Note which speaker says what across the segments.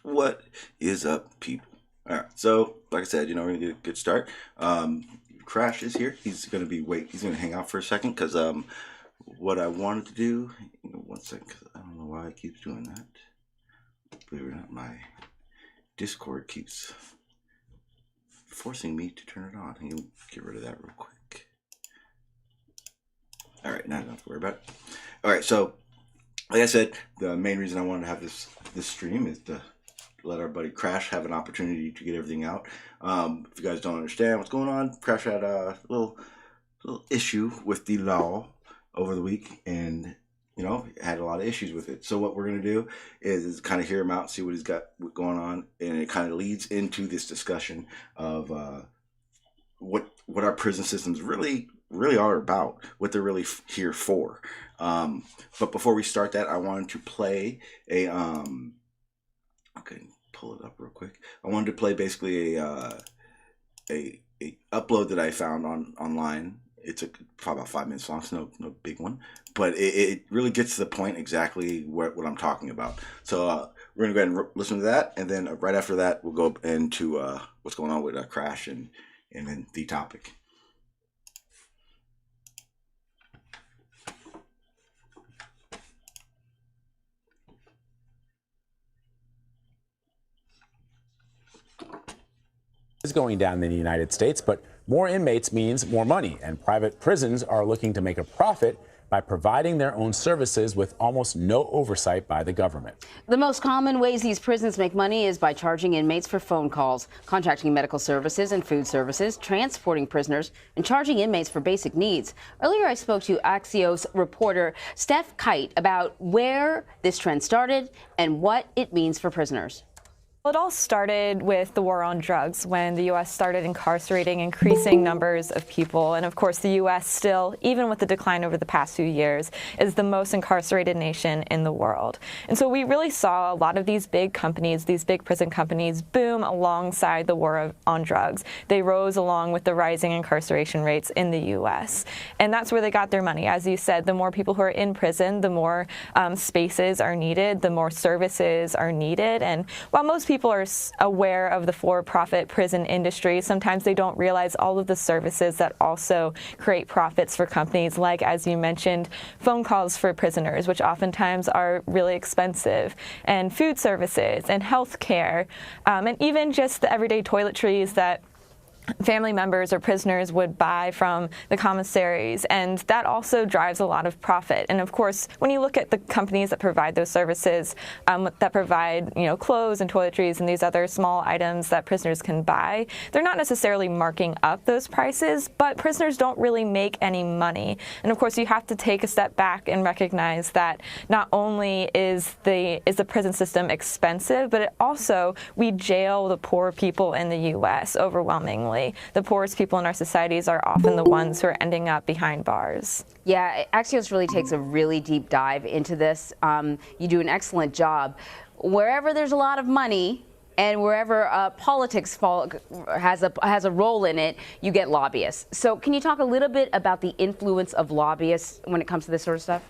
Speaker 1: What is up, people? All right, so like I said, we're gonna get a good start. Crash is here. He's gonna he's gonna hang out for a second because what I wanted to do. One second, because I don't know why it keeps doing that. Believe it or not, my Discord keeps forcing me to turn it on. I'm gonna get rid of that real quick. All right, now I don't have to worry about it. All right, so like I said, the main reason I wanted to have this stream is to let our buddy Crash have an opportunity to get everything out. If you guys don't understand what's going on, Crash had a little issue with the law over the week, and had a lot of issues with it. So what we're gonna do is kind of hear him out, see what he's got going on, and it kind of leads into this discussion of what our prison systems really are about, what they're really here for. But before we start that, I wanted to play a okay, pull it up real quick. I wanted to play basically a upload that I found online. It's probably about 5 minutes long, so no big one, but it really gets to the point exactly what I'm talking about. So we're gonna go ahead and listen to that, and then right after that, we'll go into what's going on with Crash and then the topic.
Speaker 2: Is going down in the United States, but more inmates means more money, and private prisons are looking to make a profit by providing their own services with almost no oversight by the government.
Speaker 3: The most common ways these prisons make money is by charging inmates for phone calls, contracting medical services and food services, transporting prisoners, and charging inmates for basic needs. Earlier, I spoke to Axios reporter Steph Kite about where this trend started and what it means for prisoners.
Speaker 4: Well, it all started with the war on drugs when the U.S. started incarcerating increasing numbers of people. And of course, the U.S. still, even with the decline over the past few years, is the most incarcerated nation in the world. And so we really saw a lot of these big companies, these big prison companies, boom alongside the war on drugs. They rose along with the rising incarceration rates in the U.S. And that's where they got their money. As you said, the more people who are in prison, the more spaces are needed, the more services are needed. And while most people are aware of the for-profit prison industry, sometimes they don't realize all of the services that also create profits for companies, like, as you mentioned, phone calls for prisoners, which oftentimes are really expensive, and food services and health care, and even just the everyday toiletries that family members or prisoners would buy from the commissaries, and that also drives a lot of profit. And of course, when you look at the companies that provide those services, that provide clothes and toiletries and these other small items that prisoners can buy, they're not necessarily marking up those prices, but prisoners don't really make any money. And of course, you have to take a step back and recognize that not only is the prison system expensive, but it also, we jail the poor people in the U.S. overwhelmingly. The poorest people in our societies are often the ones who are ending up behind bars.
Speaker 3: Yeah, Axios really takes a really deep dive into this. You do an excellent job. Wherever there's a lot of money and wherever politics has a role in it, you get lobbyists. So can you talk a little bit about the influence of lobbyists when it comes to this sort of stuff?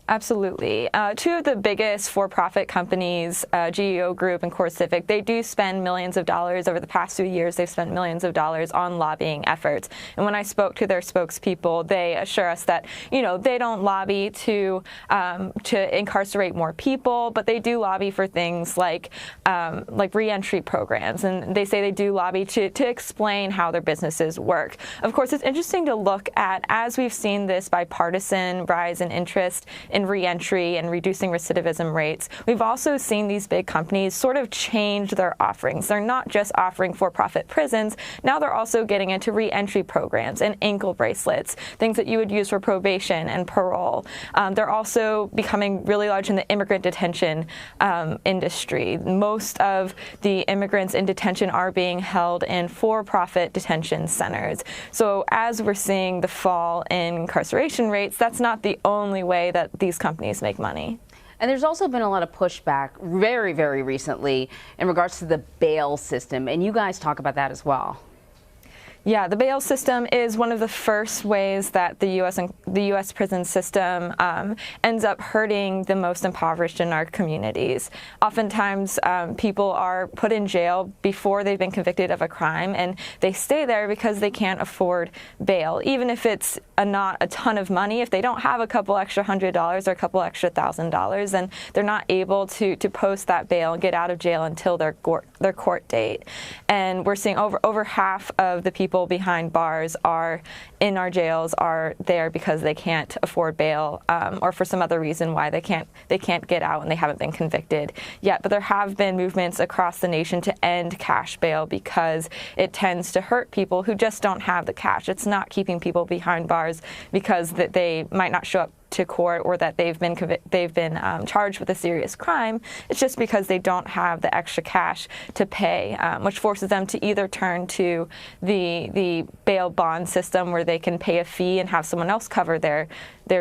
Speaker 4: Absolutely. Two of the biggest for-profit companies, GEO Group and CoreCivic, they do spend millions of dollars. Over the past few years, they've spent millions of dollars on lobbying efforts. And when I spoke to their spokespeople, they assure us that, they don't lobby to incarcerate more people, but they do lobby for things like reentry programs. And they say they do lobby to explain how their businesses work. Of course, it's interesting to look at, as we've seen this bipartisan rise in interest in reentry and reducing recidivism rates, we've also seen these big companies sort of change their offerings. They're not just offering for-profit prisons. Now they're also getting into reentry programs and ankle bracelets, things that you would use for probation and parole. They're also becoming really large in the immigrant detention industry. Most of the immigrants in detention are being held in for-profit detention centers. So as we're seeing the fall in incarceration rates, that's not the only way that these companies make money.
Speaker 3: And there's also been a lot of pushback very, very recently in regards to the bail system. And you guys talk about that as well.
Speaker 4: Yeah, the bail system is one of the first ways that the U.S. prison system ends up hurting the most impoverished in our communities. Oftentimes, people are put in jail before they've been convicted of a crime, and they stay there because they can't afford bail, even if it's not a ton of money. If they don't have a couple extra $100 or a couple extra $1,000, then they're not able to post that bail and get out of jail until their court date. And we're seeing over half of the people behind bars are in our jails are there because they can't afford bail or for some other reason why they can't get out and they haven't been convicted yet. But there have been movements across the nation to end cash bail because it tends to hurt people who just don't have the cash. It's not keeping people behind bars because they might not show up to court or that they've been charged with a serious crime. It's just because they don't have the extra cash to pay, which forces them to either turn to the bail bond system where they can pay a fee and have someone else cover their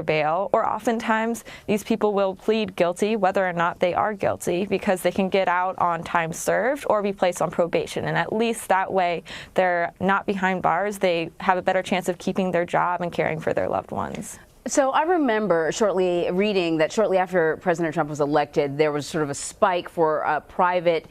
Speaker 4: bail, or oftentimes these people will plead guilty whether or not they are guilty because they can get out on time served or be placed on probation, and at least that way they're not behind bars. They have a better chance of keeping their job and caring for their loved ones.
Speaker 3: So I remember reading that shortly after President Trump was elected, there was sort of a spike for private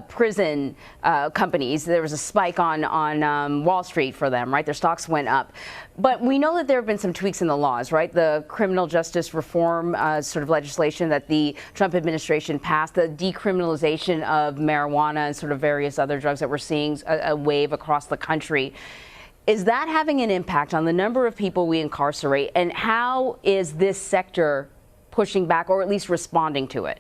Speaker 3: prison companies. There was a spike on Wall Street for them, right? Their stocks went up. But we know that there have been some tweaks in the laws, right? The criminal justice reform sort of legislation that the Trump administration passed, the decriminalization of marijuana and sort of various other drugs that we're seeing a wave across the country. Is that having an impact on the number of people we incarcerate, and how is this sector pushing back or at least responding to it?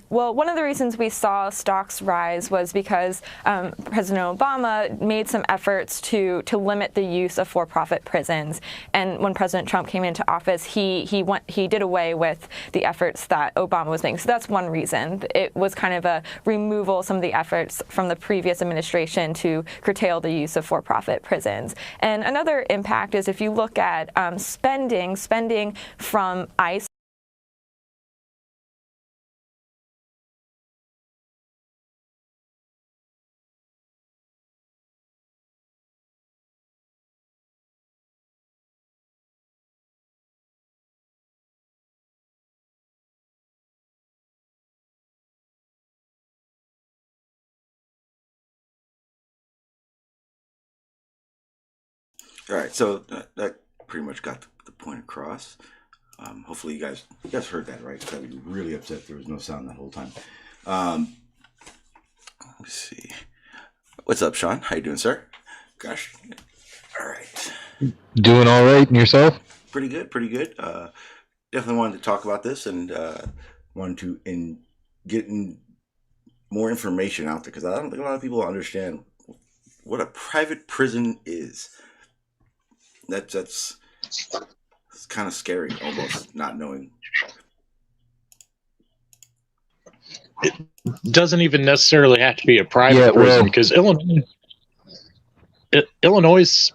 Speaker 4: Well, one of the reasons we saw stocks rise was because President Obama made some efforts to limit the use of for-profit prisons. And when President Trump came into office, he did away with the efforts that Obama was making. So that's one reason. It was kind of a removal of some of the efforts from the previous administration to curtail the use of for-profit prisons. And another impact is if you look at spending from ICE.
Speaker 1: All right, so that pretty much got the point across. Hopefully you guys heard that, right? Because I'd be really upset if there was no sound that whole time. Let me see. What's up, Sean? How you doing, sir? Gosh. All right.
Speaker 5: Doing all right, and yourself?
Speaker 1: Pretty good. Definitely wanted to talk about this and wanted to get more information out there because I don't think a lot of people understand what a private prison is. That's kind of scary, almost not knowing.
Speaker 6: It doesn't even necessarily have to be a private prison because Illinois'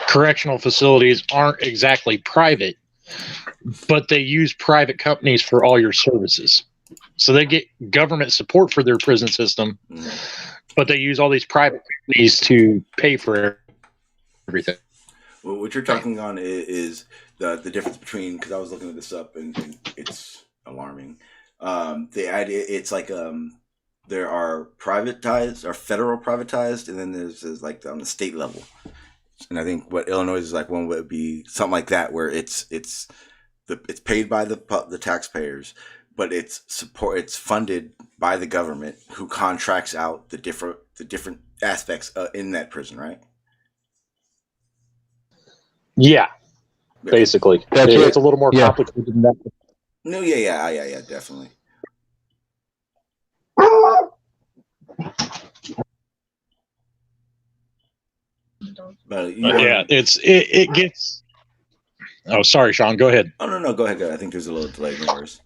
Speaker 6: correctional facilities aren't exactly private, but they use private companies for all your services. So they get government support for their prison system, but they use all these private companies to pay for everything.
Speaker 1: Well, what you're talking on is the difference between, because I was looking this up and it's alarming. The idea, it's like there are privatized or federal privatized, and then there's like on the state level. And I think what Illinois is like one would be something like that, where it's paid by the taxpayers, but it's funded by the government, who contracts out the different aspects in that prison, right?
Speaker 6: Yeah. basically.
Speaker 5: That's
Speaker 6: It's
Speaker 5: it.
Speaker 6: a little more
Speaker 5: Yeah.
Speaker 6: complicated than that.
Speaker 1: No, yeah, definitely. But
Speaker 6: Yeah, it gets. Oh, sorry, Sean. Go ahead.
Speaker 1: Oh no, go ahead. I think there's a little delay. No worries.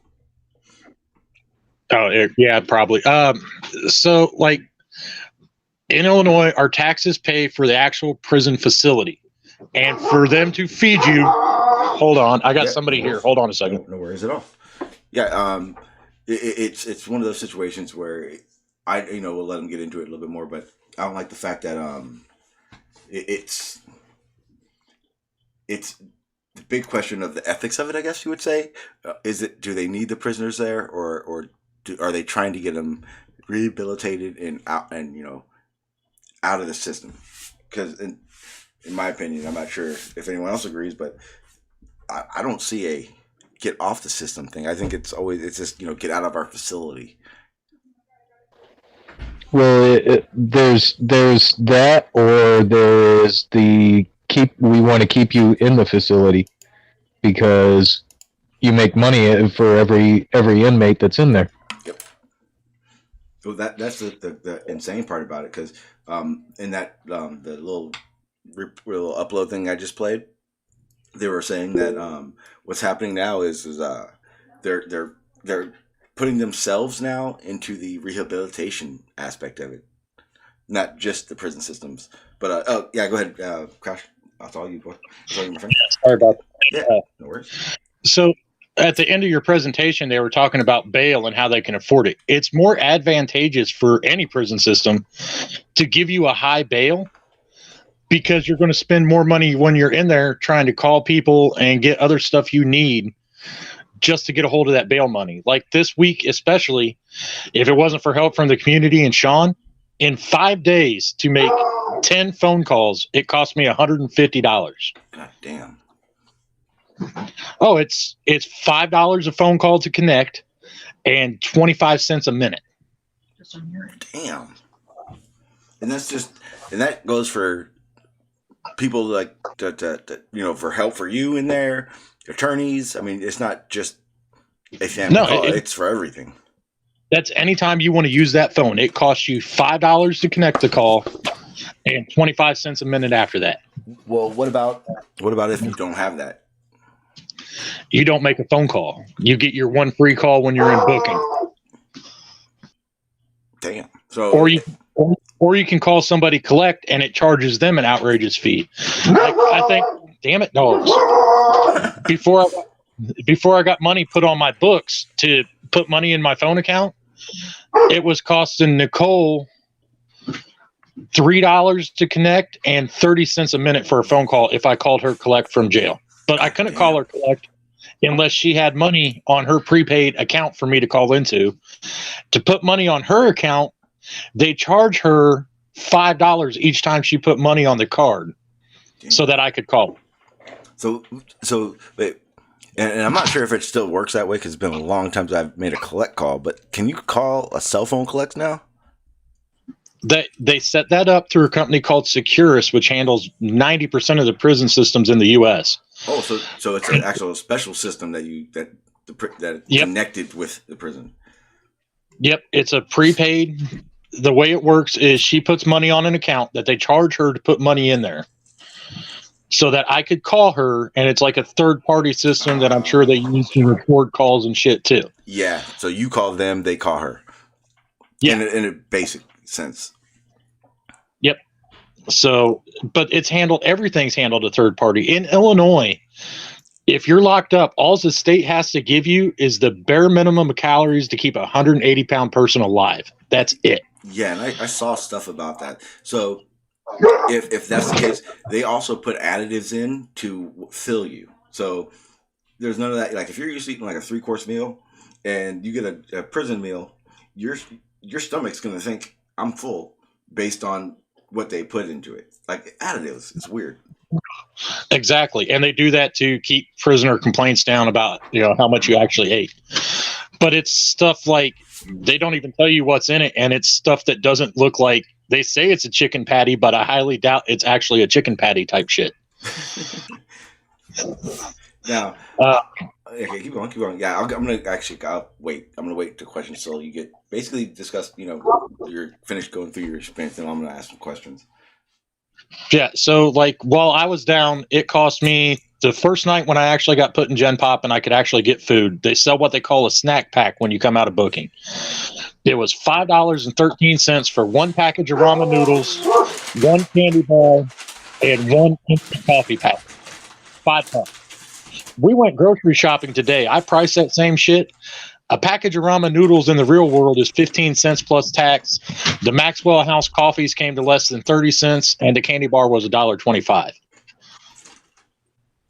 Speaker 6: Oh, yeah, probably. So, like in Illinois, our taxes pay for the actual prison facility, and for them to feed you. Hold on, I got somebody here. Hold on a second.
Speaker 1: No worries at all. Yeah, it's one of those situations where we'll let them get into it a little bit more, but I don't like the fact that it's the big question of the ethics of it. I guess you would say, do they need the prisoners there, or are they trying to get them rehabilitated and out out of the system? Because in my opinion, I'm not sure if anyone else agrees, but I don't see a get off the system thing. I think it's just get out of our facility.
Speaker 5: Well, there's that, or there's we want to keep you in the facility because you make money for every inmate that's in there.
Speaker 1: Yep. Well, that's the insane part about it, because in that the little upload thing I just played, they were saying that what's happening now is they're putting themselves now into the rehabilitation aspect of it, not just the prison systems. But go ahead, Crash. That's all you, boy. That's all you, my friend.
Speaker 6: Sorry about that.
Speaker 1: Yeah, no worries.
Speaker 6: So, at the end of your presentation, they were talking about bail and how they can afford it. It's more advantageous for any prison system to give you a high bail, because you're going to spend more money when you're in there trying to call people and get other stuff you need just to get a hold of that bail money. Like this week, especially, if it wasn't for help from the community and Sean, in 5 days to make 10 phone calls, it cost me $150.
Speaker 1: God damn.
Speaker 6: Oh, it's $5 a phone call to connect and 25 cents a minute.
Speaker 1: Damn. And that goes for people like for help for you in there, attorneys. I mean, it's not just a family call. It's for everything.
Speaker 6: That's anytime you want to use that phone. It costs you $5 to connect the call and 25 cents a minute after that.
Speaker 1: Well, what about if you don't have that?
Speaker 6: You don't make a phone call. You get your one free call when you're in booking.
Speaker 1: Damn. So
Speaker 6: or you can call somebody collect and it charges them an outrageous fee. I think, damn it, dogs. Before I got money put on my books to put money in my phone account, it was costing Nicole $3 to connect and 30 cents a minute for a phone call if I called her collect from jail. But I couldn't call her collect unless she had money on her prepaid account for me to call into. To put money on her account, they charge her $5 each time she put money on the card so that I could call.
Speaker 1: So wait, and I'm not sure if it still works that way because it's been a long time since I've made a collect call, but can you call a cell phone collect now?
Speaker 6: They set that up through a company called Securus, which handles 90% of the prison systems in the U.S.
Speaker 1: Oh, so it's an actual special system that connected with the prison.
Speaker 6: Yep, it's a prepaid. The way it works is she puts money on an account that they charge her to put money in there, so that I could call her, and it's like a third-party system that I'm sure they use to record calls and shit too.
Speaker 1: Yeah, so you call them, they call her.
Speaker 6: Yeah,
Speaker 1: in a basic sense.
Speaker 6: Yep. So, but everything's handled a third party. In Illinois, if you're locked up, all the state has to give you is the bare minimum of calories to keep a 180-pound person alive. That's it.
Speaker 1: Yeah, and I saw stuff about that. So if that's the case, they also put additives in to fill you. So there's none of that. Like if you're used to eating like a 3-course meal and you get a prison meal, your stomach's going to think I'm full based on what they put into it. Like additives. It's weird.
Speaker 6: Exactly. And they do that to keep prisoner complaints down about, how much you actually ate. But it's stuff like they don't even tell you what's in it. And it's stuff that doesn't look like, they say it's a chicken patty, but I highly doubt it's actually a chicken patty type shit.
Speaker 1: Now,
Speaker 6: Uh,
Speaker 1: okay, keep going. Yeah, I'm gonna actually. I'll wait. I'm gonna wait to questions till you get basically discuss. You're finished going through your experience, and I'm gonna ask some questions.
Speaker 6: Yeah, so like while I was down, it cost me the first night when I actually got put in Gen Pop and I could actually get food. They sell what they call a snack pack when you come out of booking. It was $5.13 for one package of ramen noodles, one candy bar, and one instant coffee pack. $5. We went grocery shopping today. I priced that same shit. A package of ramen noodles in the real world is 15 cents plus tax. The Maxwell House coffees came to less than 30 cents, and the candy bar was $1.25.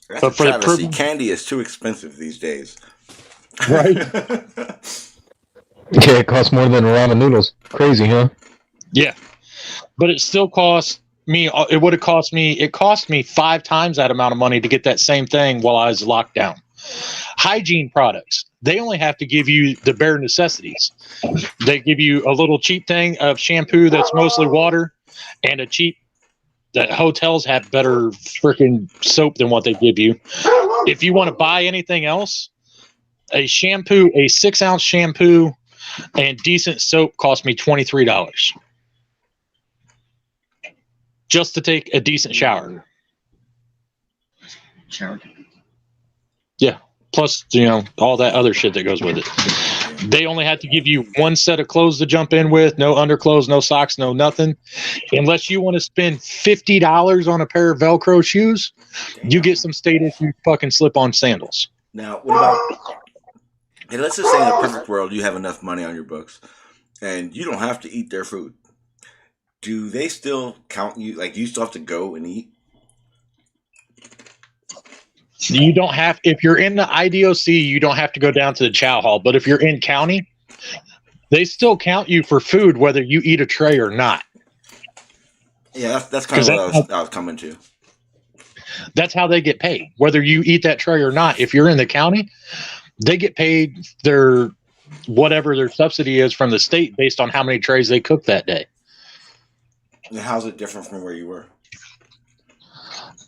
Speaker 1: That's
Speaker 6: But
Speaker 1: a
Speaker 6: for the
Speaker 1: travesty.
Speaker 6: privilege,
Speaker 1: Candy is too expensive these days.
Speaker 6: right?
Speaker 5: Yeah, it costs more than ramen noodles. Crazy, huh?
Speaker 6: Yeah, but it still cost me. It would have cost me. It cost me 5 times that amount of money to get that same thing while I was locked down. Hygiene products. They only have to give you the bare necessities. They give you a little cheap thing of shampoo that's mostly water, and a cheap that hotels have better freaking soap than what they give you. If you want to buy anything else, a 6-ounce shampoo and decent soap cost me $23 just to take a decent shower. Yeah. Plus, all that other shit that goes with it. They only have to give you one set of clothes to jump in with, no underclothes, no socks, no nothing. Unless you want to spend $50 on a pair of Velcro shoes, you get some state issue fucking slip-on sandals.
Speaker 1: Now, what about? Hey, let's just say in a perfect world you have enough money on your books, and you don't have to eat their food. Do they still count you? Like, do you still have to go and eat?
Speaker 6: You don't have, if you're in the IDOC, you don't have to go down to the chow hall. But if you're in county, they still count you for food whether you eat a tray or not.
Speaker 1: Yeah, that's kind of what I was coming to.
Speaker 6: That's how they get paid, whether you eat that tray or not. If you're in the county, they get paid their whatever their subsidy is from the state based on how many trays they cook that day.
Speaker 1: And how's it different from where you were?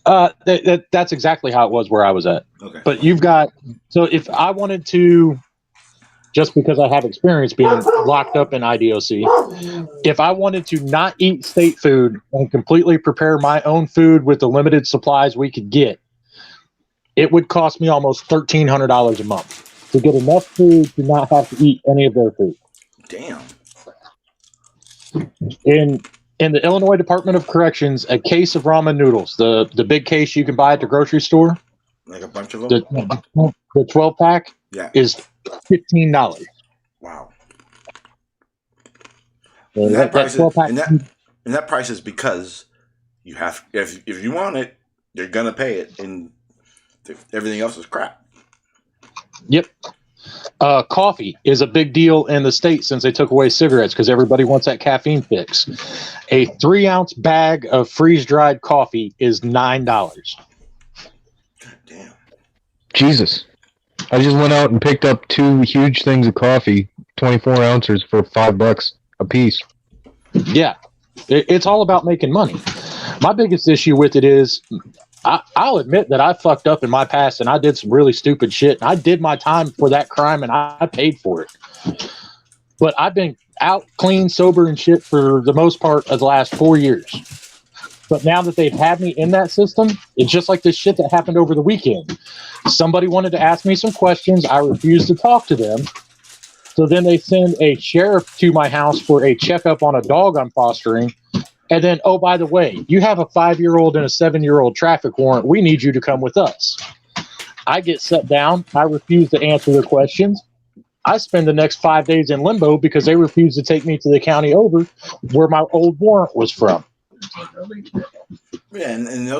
Speaker 6: That's exactly how it was where I was at.
Speaker 1: Okay.
Speaker 6: But so if I wanted to, just because I have experience being locked up in IDOC, if I wanted to not eat state food and completely prepare my own food with the limited supplies we could get, it would cost me almost $1,300 a month to get enough food to not have to eat any of their food.
Speaker 1: Damn.
Speaker 6: In the Illinois Department of Corrections, a case of ramen noodles, the big case you can buy at the grocery store,
Speaker 1: Like a bunch of them?
Speaker 6: the 12-pack,
Speaker 1: Yeah.
Speaker 6: is $15.
Speaker 1: Wow.
Speaker 6: So
Speaker 1: And that price is,
Speaker 6: 12-pack,
Speaker 1: and that price is because you have, if you want it, you're gonna pay it, and everything else is crap.
Speaker 6: Yep. Coffee is a big deal in the state since they took away cigarettes because everybody wants that caffeine fix. A 3-ounce bag of freeze-dried coffee is $9.
Speaker 1: Damn.
Speaker 5: Jesus. I just went out and picked up 2 huge things of coffee, 24 ounces for $5 a piece.
Speaker 6: Yeah. It's all about making money. My biggest issue with it is I'll admit that I fucked up in my past and I did some really stupid shit. I did my time for that crime and I paid for it. But I've been out clean, sober, and shit for the most part of the last 4 years. But now that they've had me in that system, it's just like this shit that happened over the weekend. Somebody wanted to ask me some questions. I refused to talk to them. So then they send a sheriff to my house for a checkup on a dog I'm fostering. And then, oh, by the way, you have a 5-year-old and a 7-year-old traffic warrant. We need you to come with us. I get set down. I refuse to answer their questions. I spend the next 5 days in limbo because they refuse to take me to the county over where my old warrant was from.
Speaker 1: Yeah, and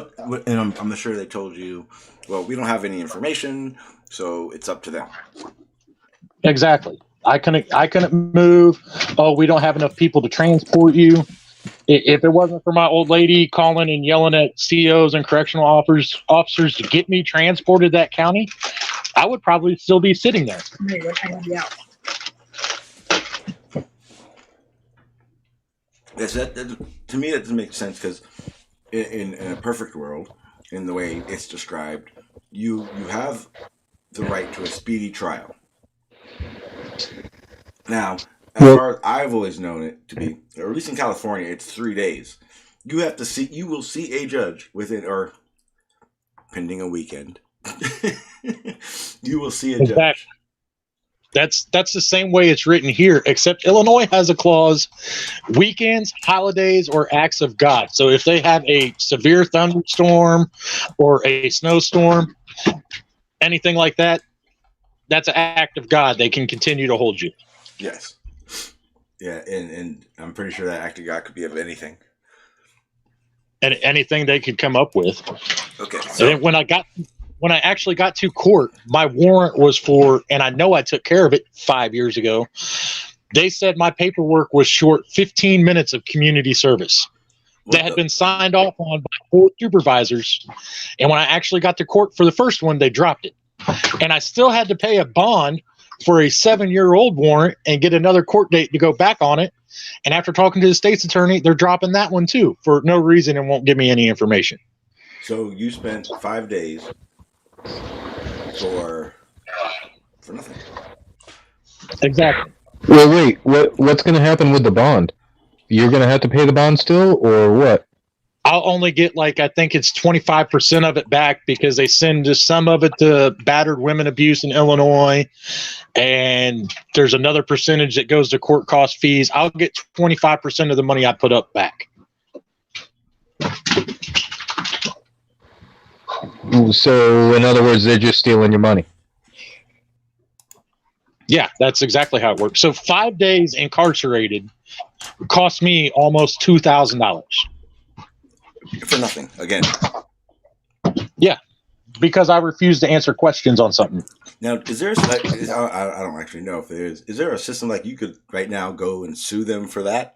Speaker 1: I'm sure they told you, well, we don't have any information, so it's up to them.
Speaker 6: Exactly. I couldn't move. Oh, we don't have enough people to transport you. If it wasn't for my old lady calling and yelling at COs and correctional officers to get me transported to that county, I would probably still be sitting there.
Speaker 1: Yes, that to me that doesn't make sense because in a perfect world, in the way it's described, you have the right to a speedy trial. Now, as far as I've always known it to be, or at least in California, it's 3 days. You will see a judge within, or pending a weekend. You will see a judge.
Speaker 6: That's the same way it's written here, except Illinois has a clause: weekends, holidays, or acts of God. So if they have a severe thunderstorm or a snowstorm, anything like that, that's an act of God. They can continue to hold you.
Speaker 1: Yes. Yeah, and I'm pretty sure that act of God could be of anything.
Speaker 6: And anything they could come up with.
Speaker 1: Okay. So
Speaker 6: and when I actually got to court, my warrant was for, and I know I took care of it 5 years ago. They said my paperwork was short 15 minutes of community service. That had been signed off on by 4 supervisors. And when I actually got to court for the first one, they dropped it. And I still had to pay a bond for a 7-year-old warrant and get another court date to go back on it. And after talking to the state's attorney, they're dropping that one too for no reason and won't give me any information.
Speaker 1: So you spent 5 days for nothing.
Speaker 6: Exactly.
Speaker 5: Well, wait. What's going to happen with the bond? You're going to have to pay the bond still, or what?
Speaker 6: I'll only get I think it's 25% of it back because they send just some of it to battered women abuse in Illinois, and there's another percentage that goes to court cost fees. I'll get 25% of the money I put up back.
Speaker 5: So, in other words, they're just stealing your money.
Speaker 6: Yeah, that's exactly how it works. So 5 days incarcerated cost me almost $2,000.
Speaker 1: For nothing, again.
Speaker 6: Yeah, because I refused to answer questions on something.
Speaker 1: Now, is there? I don't actually know if there is. Is there a system like you could right now go and sue them for that?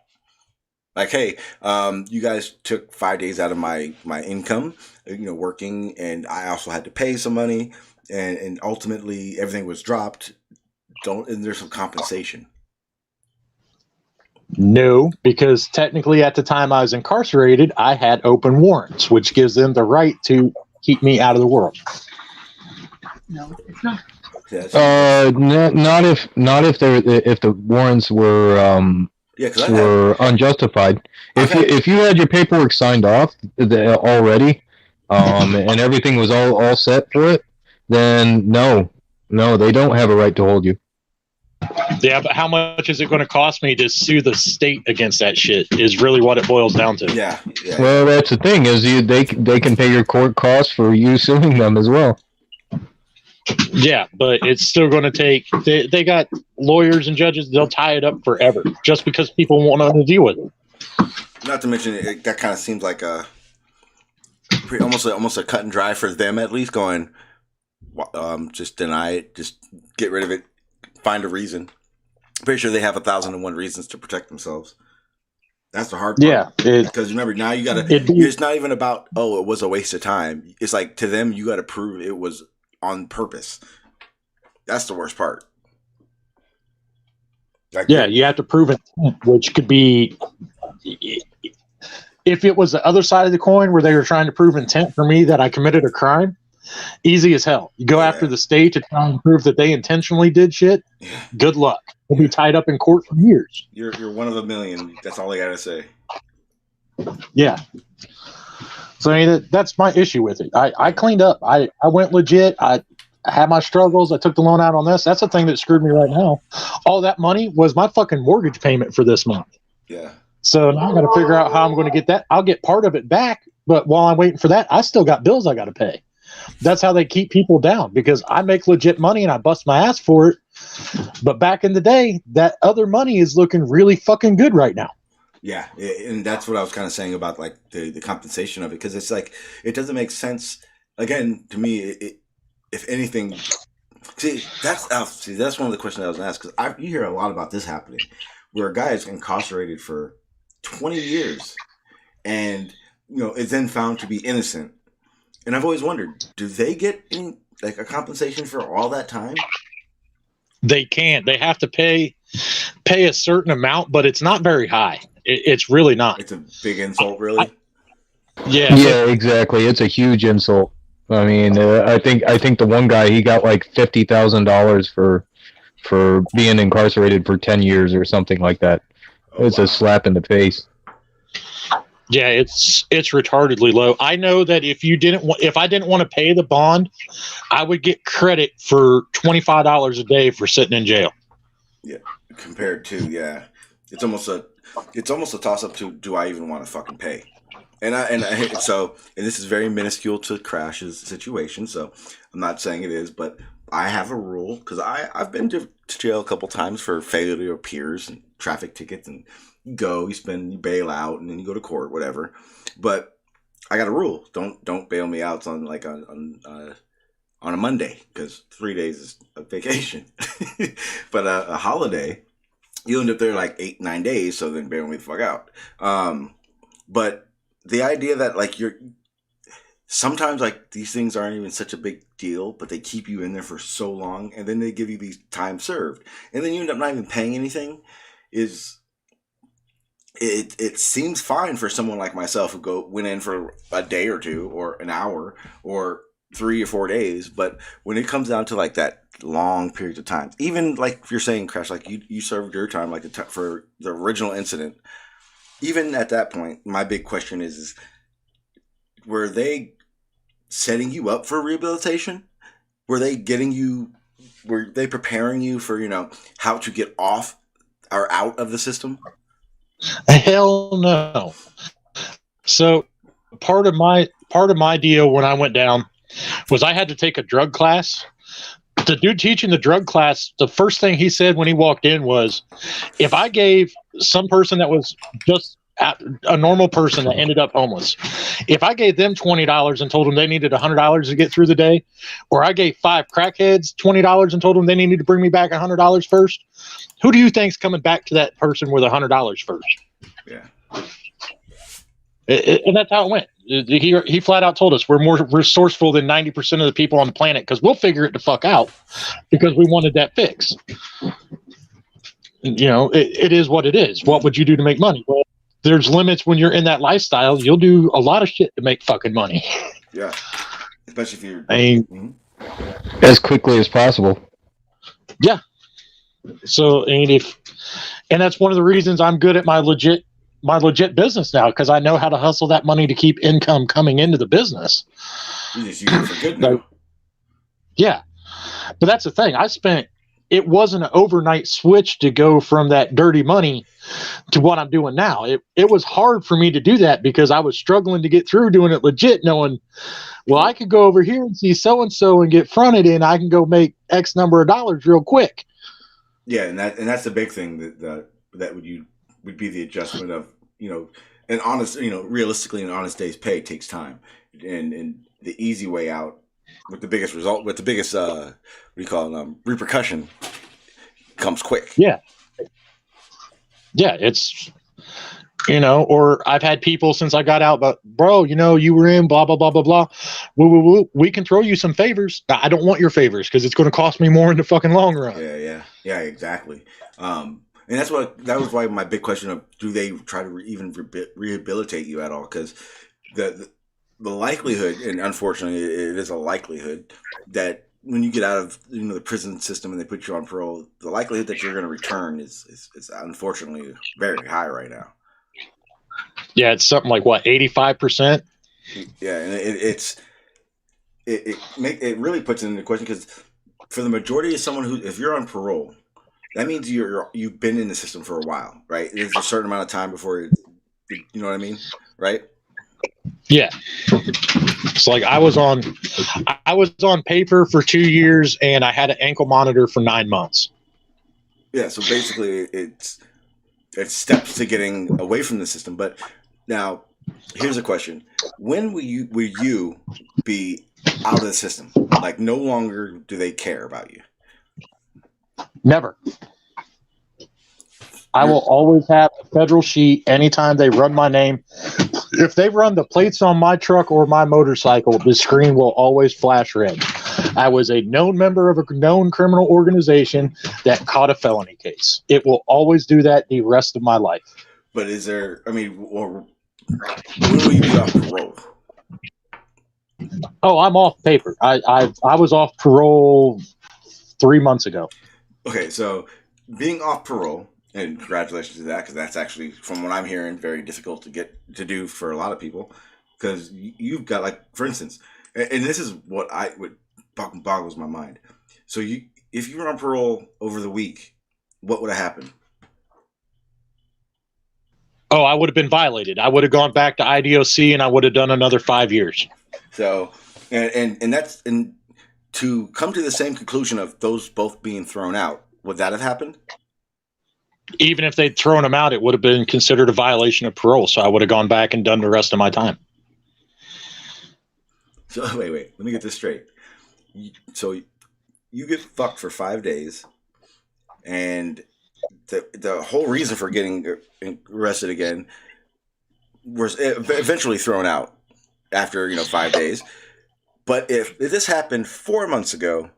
Speaker 1: Like, hey, you guys took 5 days out of my income, working, and I also had to pay some money, and ultimately everything was dropped. And there's some compensation.
Speaker 6: No, because technically at the time I was incarcerated, I had open warrants, which gives them the right to keep me out of the world.
Speaker 7: No, it's not.
Speaker 5: Not if the warrants were unjustified. If you had your paperwork signed off already, and everything was all set for it, then no, they don't have a right to hold you.
Speaker 6: Yeah, but how much is it going to cost me to sue the state against that shit is really what it boils down to.
Speaker 1: Yeah.
Speaker 5: Well, that's the thing is they can pay your court costs for you suing them as well.
Speaker 6: Yeah, but it's still going to take. They got lawyers and judges. They'll tie it up forever just because people won't know how to deal with it.
Speaker 1: Not to mention, that kind of seems like almost a cut and dry for them at least. Going, just deny it, just get rid of it, find a reason. Pretty sure they have 1,001 reasons to protect themselves. That's the hard part.
Speaker 6: Yeah,
Speaker 1: because remember now you got to. It's not even about it was a waste of time. It's like to them you got to prove it was on purpose. That's the worst part.
Speaker 6: You have to prove intent, which could be if it was the other side of the coin where they were trying to prove intent for me that I committed a crime. Easy as hell. You go after the state to try and prove that they intentionally did shit. Good luck. We'll be tied up in court for years.
Speaker 1: You're one of a million. That's all I gotta say.
Speaker 6: Yeah. So I mean, that's my issue with it. I cleaned up. I went legit. I had my struggles. I took the loan out on this. That's the thing that screwed me right now. All that money was my fucking mortgage payment for this month.
Speaker 1: Yeah.
Speaker 6: So now I'm going to figure out how I'm going to get that. I'll get part of it back, but while I'm waiting for that, I still got bills I got to pay. That's how they keep people down because I make legit money and I bust my ass for it. But back in the day, that other money is looking really fucking good right now.
Speaker 1: Yeah, and that's what I was kind of saying about like the compensation of it, because it's like it doesn't make sense. Again, to me, if anything, that's one of the questions I was asked, because you hear a lot about this happening, where a guy is incarcerated for 20 years, and is then found to be innocent. And I've always wondered, do they get a compensation for all that time?
Speaker 6: They can't. They have to pay a certain amount, but it's not very high. It's really not.
Speaker 1: It's a big insult, really.
Speaker 6: Yeah,
Speaker 5: exactly. It's a huge insult. I mean, I think the one guy, he got like $50,000 for being incarcerated for 10 years or something like that.
Speaker 1: Oh,
Speaker 5: It's
Speaker 1: wow.
Speaker 5: a slap in the face.
Speaker 6: Yeah, it's retardedly low. I know that if I didn't want to pay the bond, I would get credit for $25 a day for sitting in jail.
Speaker 1: Yeah, compared to it's almost a toss up to, do I even want to fucking pay? And this is very minuscule to Crash's situation, so I'm not saying it is, but I have a rule because I've been to jail a couple times for failure to appears and traffic tickets, and you bail out, and then you go to court, whatever. But I got a rule: don't bail me out on a Monday, because 3 days is a vacation. But a holiday, you end up there like 8-9 days, so then bail me the fuck out. But the idea that like sometimes like these things aren't even such a big deal, but they keep you in there for so long, and then they give you these time served, and then you end up not even paying anything. It seems fine for someone like myself who went in for a day or two or an hour or 3 or 4 days, but when it comes down to like that long periods of time, even like if you're saying, Crash, like you served your time like for the original incident, even at that point, my big question is were they setting you up for rehabilitation? Were they preparing you for how to get off or out of the system?
Speaker 6: Hell no. So part of my deal when I went down was I had to take a drug class. The dude teaching the drug class, the first thing he said when he walked in was, if I gave some person that was just a normal person that ended up homeless, if I gave them $20 and told them they needed $100 to get through the day, or I gave 5 crackheads $20 and told them they needed to bring me back $100 first, who do you think's coming back to that person with $100 first?
Speaker 1: Yeah.
Speaker 6: And that's how it went. He flat out told us we're more resourceful than 90% of the people on the planet because we'll figure it the fuck out because we wanted that fix. It is what it is. What would you do to make money? Well, there's limits when you're in that lifestyle. You'll do a lot of shit to make fucking money.
Speaker 1: Yeah. Especially if you're...
Speaker 5: as quickly as possible.
Speaker 6: Yeah. So, and that's one of the reasons I'm good at my legit business now, because I know how to hustle that money to keep income coming into the business.
Speaker 1: You just use it for good now.
Speaker 6: Yeah. But that's the thing. It wasn't an overnight switch to go from that dirty money to what I'm doing now. It was hard for me to do that because I was struggling to get through doing it legit, knowing, well, I could go over here and see so-and-so and get fronted in. I can go make X number of dollars real quick.
Speaker 1: Yeah. And that's the big thing that would be the adjustment of, an honest, realistically an honest day's pay takes time, and the easy way out with the biggest repercussion comes quick.
Speaker 6: Yeah. Yeah. It's, or I've had people since I got out, but bro, you were in blah, blah, blah, blah, blah. Woo, woo, woo. We can throw you some favors. I don't want your favors because it's going to cost me more in the fucking long run.
Speaker 1: Yeah, exactly. And that was why my big question of, do they try to even rehabilitate you at all? Because the likelihood, and unfortunately it is a likelihood, that when you get out of the prison system and they put you on parole, the likelihood that you're going to return is unfortunately very high right now.
Speaker 6: Yeah, it's something like what, 85%?
Speaker 1: Yeah, and it really puts it into question, because for the majority of someone if you're on parole, that means you've been in the system for a while, right? There's a certain amount of time before you know what I mean, right?
Speaker 6: Yeah. It's like I was on paper for 2 years and I had an ankle monitor for 9 months.
Speaker 1: Yeah, so basically it's steps to getting away from the system. But now here's a question: when will you be out of the system? Like, no longer do they care about you?
Speaker 6: Never. I will always have a federal sheet anytime they run my name. If they run the plates on my truck or my motorcycle, the screen will always flash red. I was a known member of a known criminal organization that caught a felony case. It will always do that the rest of my life.
Speaker 1: But when will you be off parole?
Speaker 6: Oh, I'm off paper. I was off parole 3 months ago.
Speaker 1: Okay, so being off parole, and congratulations to that, because that's actually, from what I'm hearing, very difficult to get to do for a lot of people. Because you've got, like, for instance, and this is what boggles my mind. So if you were on parole over the week, what would have happened?
Speaker 6: Oh, I would have been violated. I would have gone back to IDOC and I would have done another 5 years.
Speaker 1: So, and that's, and to come to the same conclusion of those both being thrown out, would that have happened?
Speaker 6: Even if they'd thrown him out, it would have been considered a violation of parole. So I would have gone back and done the rest of my time.
Speaker 1: So wait, let me get this straight. So you get fucked for 5 days, and the whole reason for getting arrested again was eventually thrown out after 5 days. But if this happened 4 months ago,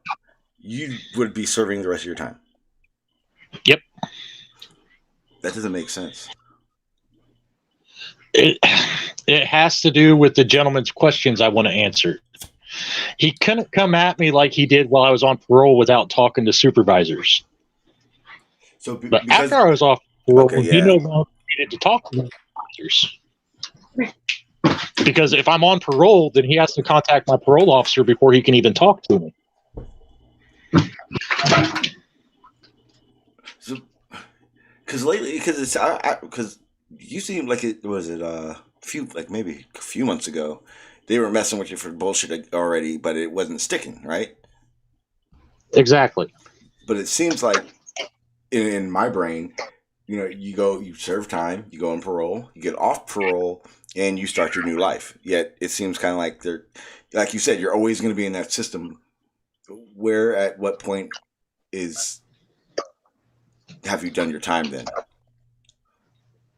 Speaker 1: you would be serving the rest of your time.
Speaker 6: Yep.
Speaker 1: That doesn't make sense.
Speaker 6: It has to do with the gentleman's questions I want to answer. He couldn't come at me like he did while I was on parole without talking to supervisors.
Speaker 1: So,
Speaker 6: but after I was off parole,
Speaker 1: okay,
Speaker 6: he no longer needed to talk to supervisors. Because if I'm on parole, then he has to contact my parole officer before he can even talk to me.
Speaker 1: So, because lately, because you seem like it was maybe a few months ago, they were messing with you for bullshit already, but it wasn't sticking, right?
Speaker 6: Exactly.
Speaker 1: But it seems like in my brain, you serve time, you go on parole, you get off parole, and you start your new life. Yet it seems kind of like like you said, you're always going to be in that system. Where, at what point have you done your time then?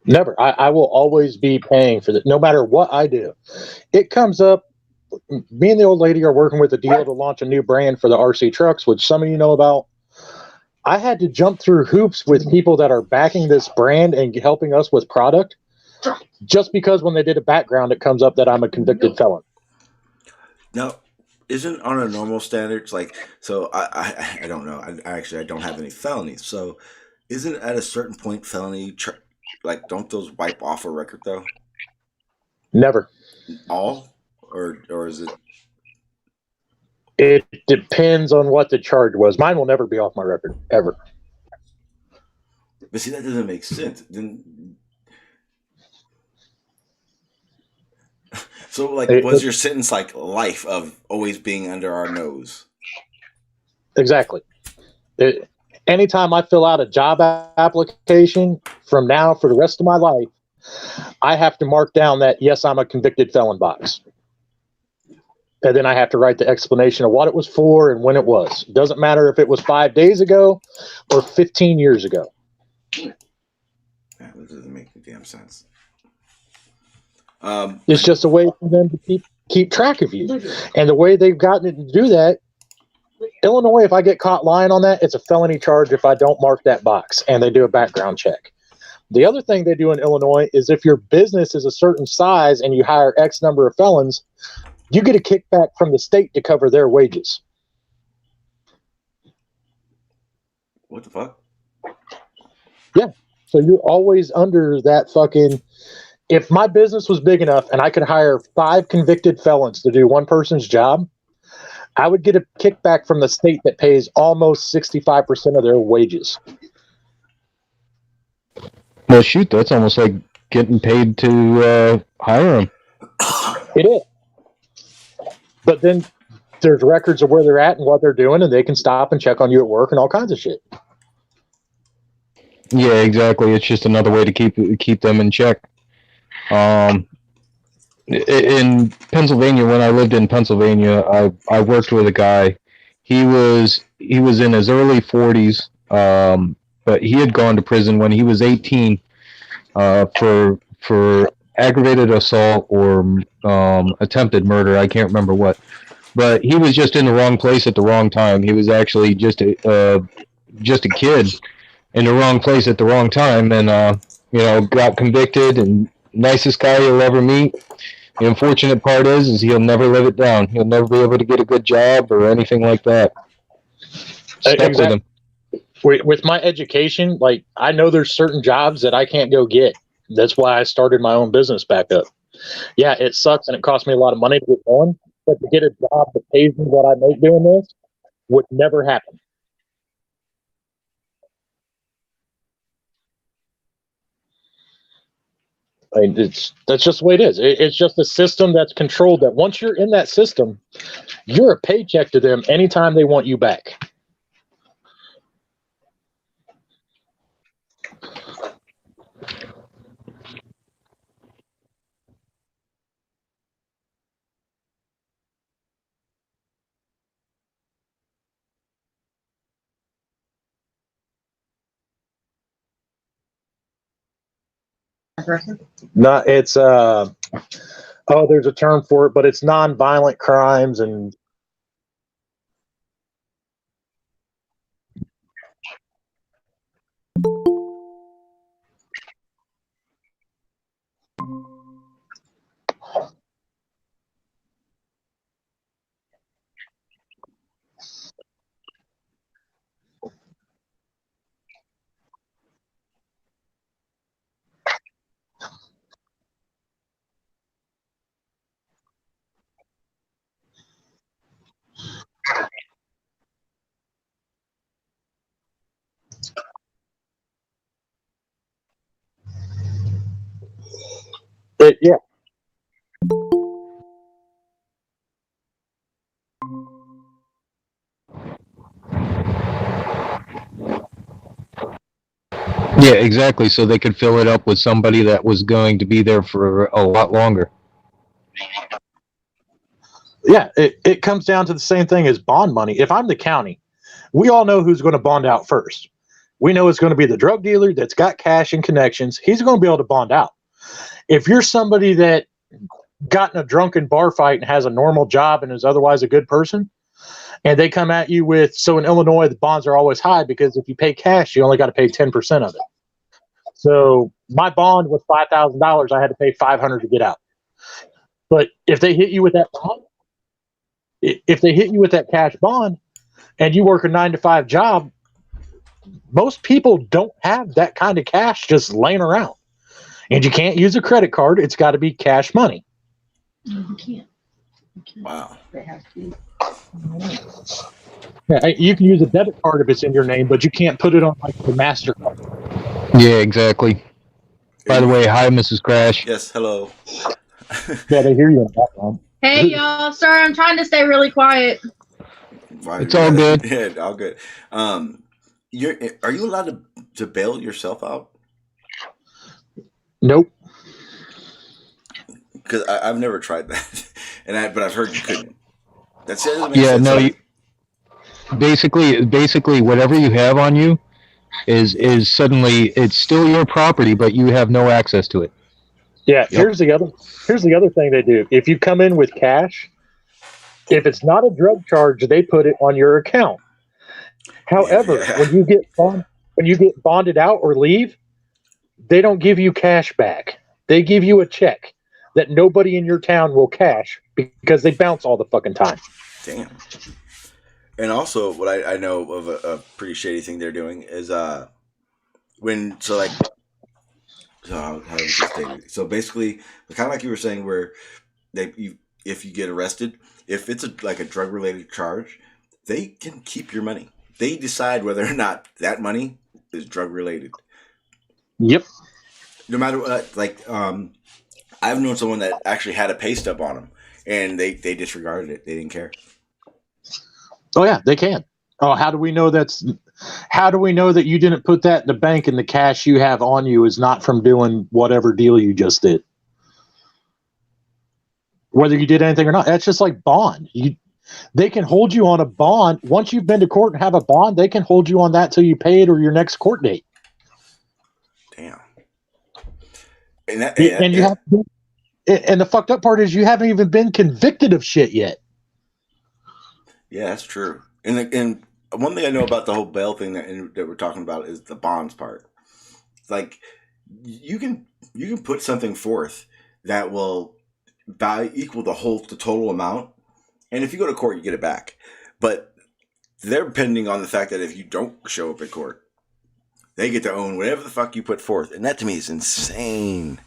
Speaker 6: Never. I will always be paying for that, no matter what I do. It comes up, me and the old lady are working with a deal to launch a new brand for the RC trucks, which some of you know about. I had to jump through hoops with people that are backing this brand and helping us with product, just because when they did a background, it comes up that I'm a convicted felon.
Speaker 1: Now, isn't on a normal standards, so I don't know. I don't have any felonies. So isn't at a certain point felony, don't those wipe off a record though?
Speaker 6: Never.
Speaker 1: All? Or is it?
Speaker 6: It depends on what the charge was. Mine will never be off my record, ever.
Speaker 1: But see, that doesn't make sense. So, was your sentence life of always being under our nose?
Speaker 6: Exactly. Anytime I fill out a job application from now for the rest of my life, I have to mark down that, yes, I'm a convicted felon box. And then I have to write the explanation of what it was for and when it was. It doesn't matter if it was 5 days ago or 15 years ago.
Speaker 1: Yeah, that doesn't make any damn sense.
Speaker 6: It's just a way for them to keep track of you. And the way they've gotten it to do that, Illinois, if I get caught lying on that, it's a felony charge if I don't mark that box, and they do a background check. The other thing they do in Illinois is if your business is a certain size and you hire X number of felons, you get a kickback from the state to cover their wages.
Speaker 1: What the fuck?
Speaker 6: Yeah. So you're always under that fucking... If my business was big enough and I could hire 5 convicted felons to do one person's job, I would get a kickback from the state that pays almost 65% of their wages.
Speaker 5: Well, shoot, that's almost like getting paid to hire them.
Speaker 6: It is. But then there's records of where they're at and what they're doing, and they can stop and check on you at work and all kinds of shit.
Speaker 5: Yeah, exactly. It's just another way to keep them in check. In Pennsylvania, when I lived in Pennsylvania, I worked with a guy. He was in his early 40s, but he had gone to prison when he was 18 for aggravated assault or attempted murder. I can't remember what, but he was just in the wrong place at the wrong time. He was actually just a kid in the wrong place at the wrong time, and got convicted. And nicest guy you'll ever meet. The unfortunate part is he'll never live it down. He'll never be able to get a good job or anything like that. Stuck with him.
Speaker 6: With my education, like I know there's certain jobs that I can't go get. That's why I started my own business back up. Yeah, it sucks and it costs me a lot of money to get going, but to get a job that pays me what I make doing this would never happen. I mean, that's just the way it is. It's just a system that's controlled. That once you're in that system, you're a paycheck to them anytime they want you back. No, it's there's a term for it, but it's non-violent crimes and yeah.
Speaker 5: Yeah, exactly. So they could fill it up with somebody that was going to be there for a lot longer.
Speaker 6: Yeah, it comes down to the same thing as bond money. If I'm the county, we all know who's going to bond out first. We know it's going to be the drug dealer that's got cash and connections. He's going to be able to bond out. If you're somebody that got in a drunken bar fight and has a normal job and is otherwise a good person, and they come at you with, so in Illinois, the bonds are always high because if you pay cash, you only got to pay 10% of it. So my bond was $5,000. I had to pay $500 to get out. But if they hit you with that bond, if they hit you with that cash bond and you work a 9-to-5 job, most people don't have that kind of cash just laying around. And you can't use a credit card. It's got to be cash money.
Speaker 7: No, you can't.
Speaker 1: Wow.
Speaker 7: It has to be.
Speaker 6: Yeah, you can use a debit card if it's in your name, but you can't put it on like the MasterCard.
Speaker 5: Yeah, exactly. By the way, hi, Mrs. Crash.
Speaker 1: Yes, hello.
Speaker 6: Yeah, they hear you in the background.
Speaker 7: Hey, y'all. Sorry, I'm trying to stay really quiet.
Speaker 5: It's all good.
Speaker 1: Yeah, all good. Are you allowed to bail yourself out?
Speaker 6: Nope.
Speaker 1: Because I've never tried that, but I've heard you couldn't. That's it.
Speaker 5: Yeah, no. Basically, whatever you have on you is suddenly it's still your property, but you have no access to it.
Speaker 6: Yeah. Yep. Here's the other thing they do. If you come in with cash, if it's not a drug charge, they put it on your account. However, when you get bonded out or leave, they don't give you cash back. They give you a check that nobody in your town will cash because they bounce all the fucking time.
Speaker 1: Damn. And also, what I know of a pretty shady thing they're doing is how so basically, kind of like you were saying, where if you get arrested, if it's like a drug related charge, they can keep your money. They decide whether or not that money is drug related.
Speaker 6: Yep.
Speaker 1: No matter what, I've known someone that actually had a pay stub on them, and they disregarded it. They didn't care.
Speaker 6: Oh yeah, they can. Oh, how do we know that you didn't put that in the bank and the cash you have on you is not from doing whatever deal you just did? Whether you did anything or not, that's just like bond. They can hold you on a bond. Once you've been to court and have a bond, they can hold you on that till you pay it or your next court date.
Speaker 1: Damn.
Speaker 6: And the fucked up part is you haven't even been convicted of shit yet.
Speaker 1: Yeah, that's true. And one thing I know about the whole bail thing that we're talking about is the bonds part. Like you can put something forth that will equal the total amount. And if you go to court, you get it back. But they're depending on the fact that if you don't show up at court, they get to own whatever the fuck you put forth. And that to me is insane.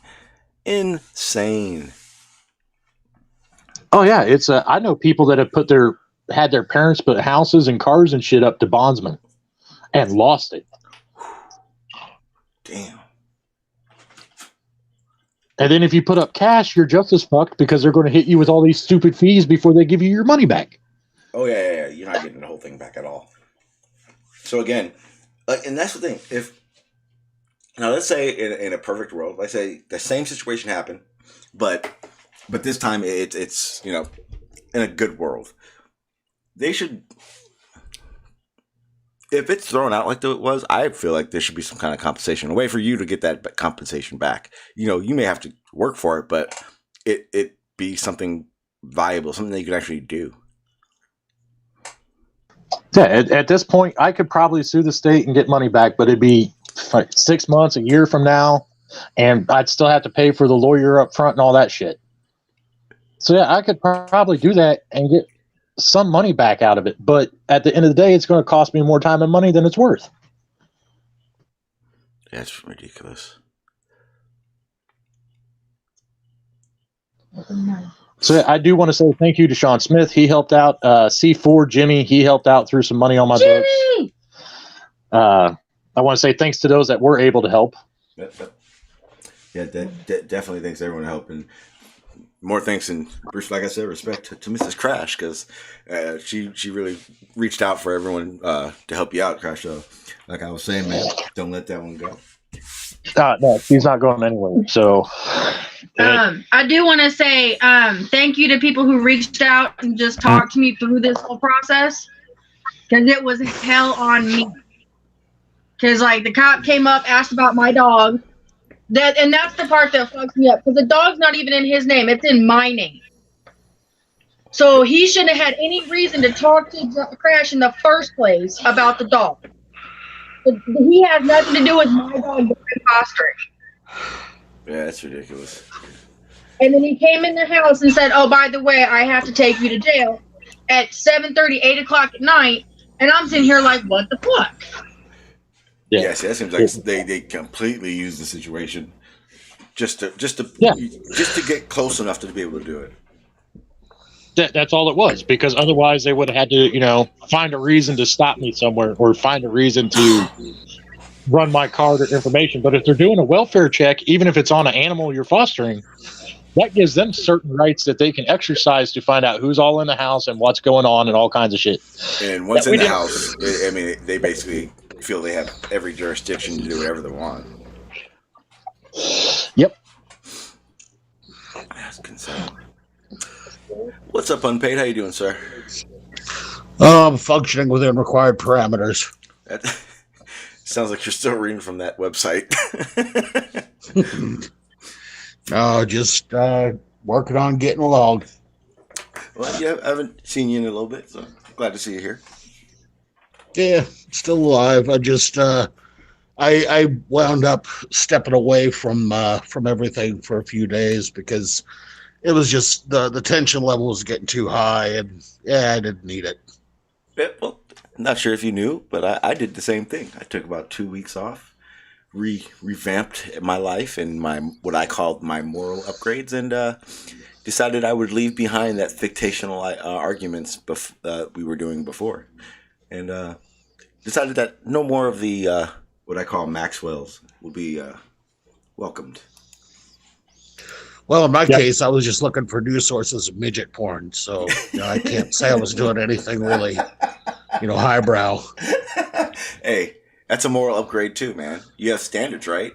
Speaker 1: Insane.
Speaker 6: Oh yeah, it's I know people that have had their parents put houses and cars and shit up to bondsmen and lost it.
Speaker 1: Damn.
Speaker 6: And then if you put up cash, you're just as fucked because they're going to hit you with all these stupid fees before they give you your money back.
Speaker 1: Oh yeah. You're not getting the whole thing back at all. So again, and that's the thing. Now let's say in a perfect world, let's say the same situation happened, but this time it's in a good world. They should, if it's thrown out like it was, I feel like there should be some kind of compensation, a way for you to get that compensation back. You may have to work for it, but it be something viable, something that you can actually do.
Speaker 6: Yeah, at this point, I could probably sue the state and get money back, but it'd be like 6 months, a year from now, and I'd still have to pay for the lawyer up front and all that shit. So yeah, I could probably do that and get some money back out of it, but at the end of the day, it's going to cost me more time and money than it's worth.
Speaker 1: That's ridiculous.
Speaker 6: So I do want to say thank you to Sean Smith. He helped out. C4 Jimmy, he helped out through some money on my books. I want to say thanks to those that were able to help.
Speaker 1: Yeah, definitely thanks to everyone helping. More thanks, and Bruce, like I said, respect to Mrs. Crash, because she really reached out for everyone to help you out, Crash. So, like I was saying, man, don't let that one go.
Speaker 6: No, she's not going anywhere. So,
Speaker 7: I do want to say thank you to people who reached out and just talked to me through this whole process, because it was hell on me. Because the cop came up, asked about my dog. And that's the part that fucks me up, because the dog's not even in his name; it's in my name. So he shouldn't have had any reason to talk to Crash in the first place about the dog. But he has nothing to do with my dog being fostering.
Speaker 1: Yeah, that's ridiculous.
Speaker 7: And then he came in the house and said, "Oh, by the way, I have to take you to jail at 7:30, 8 o'clock at night." And I'm sitting here like, what the fuck?
Speaker 1: Yeah, that seems like they completely use the situation just to get close enough to be able to do it.
Speaker 6: That's all it was, because otherwise they would have had to, find a reason to stop me somewhere or find a reason to run my card or information. But if they're doing a welfare check, even if it's on an animal you're fostering, that gives them certain rights that they can exercise to find out who's all in the house and what's going on and all kinds of shit.
Speaker 1: And once in the house, they basically feel they have every jurisdiction to do whatever they want.
Speaker 6: Yep.
Speaker 1: That's concerned. What's up, Unpaid? How you doing, sir?
Speaker 8: I'm functioning within required parameters.
Speaker 1: That sounds like you're still reading from that website.
Speaker 8: No, just working on getting along.
Speaker 1: Well, yeah, I haven't seen you in a little bit, so glad to see you here.
Speaker 8: Yeah, still alive. I just I wound up stepping away from everything for a few days because it was just the tension level was getting too high, and I didn't need it.
Speaker 1: Yeah, well, I'm not sure if you knew, but I did the same thing. I took about 2 weeks off, revamped my life and what I called my moral upgrades, and decided I would leave behind that fictional arguments we were doing before, and decided that no more of the what I call Maxwells will be welcomed.
Speaker 8: Well, in my case, I was just looking for news sources of midget porn, so I can't say I was doing anything really, highbrow.
Speaker 1: Hey, that's a moral upgrade too, man. You have standards, right?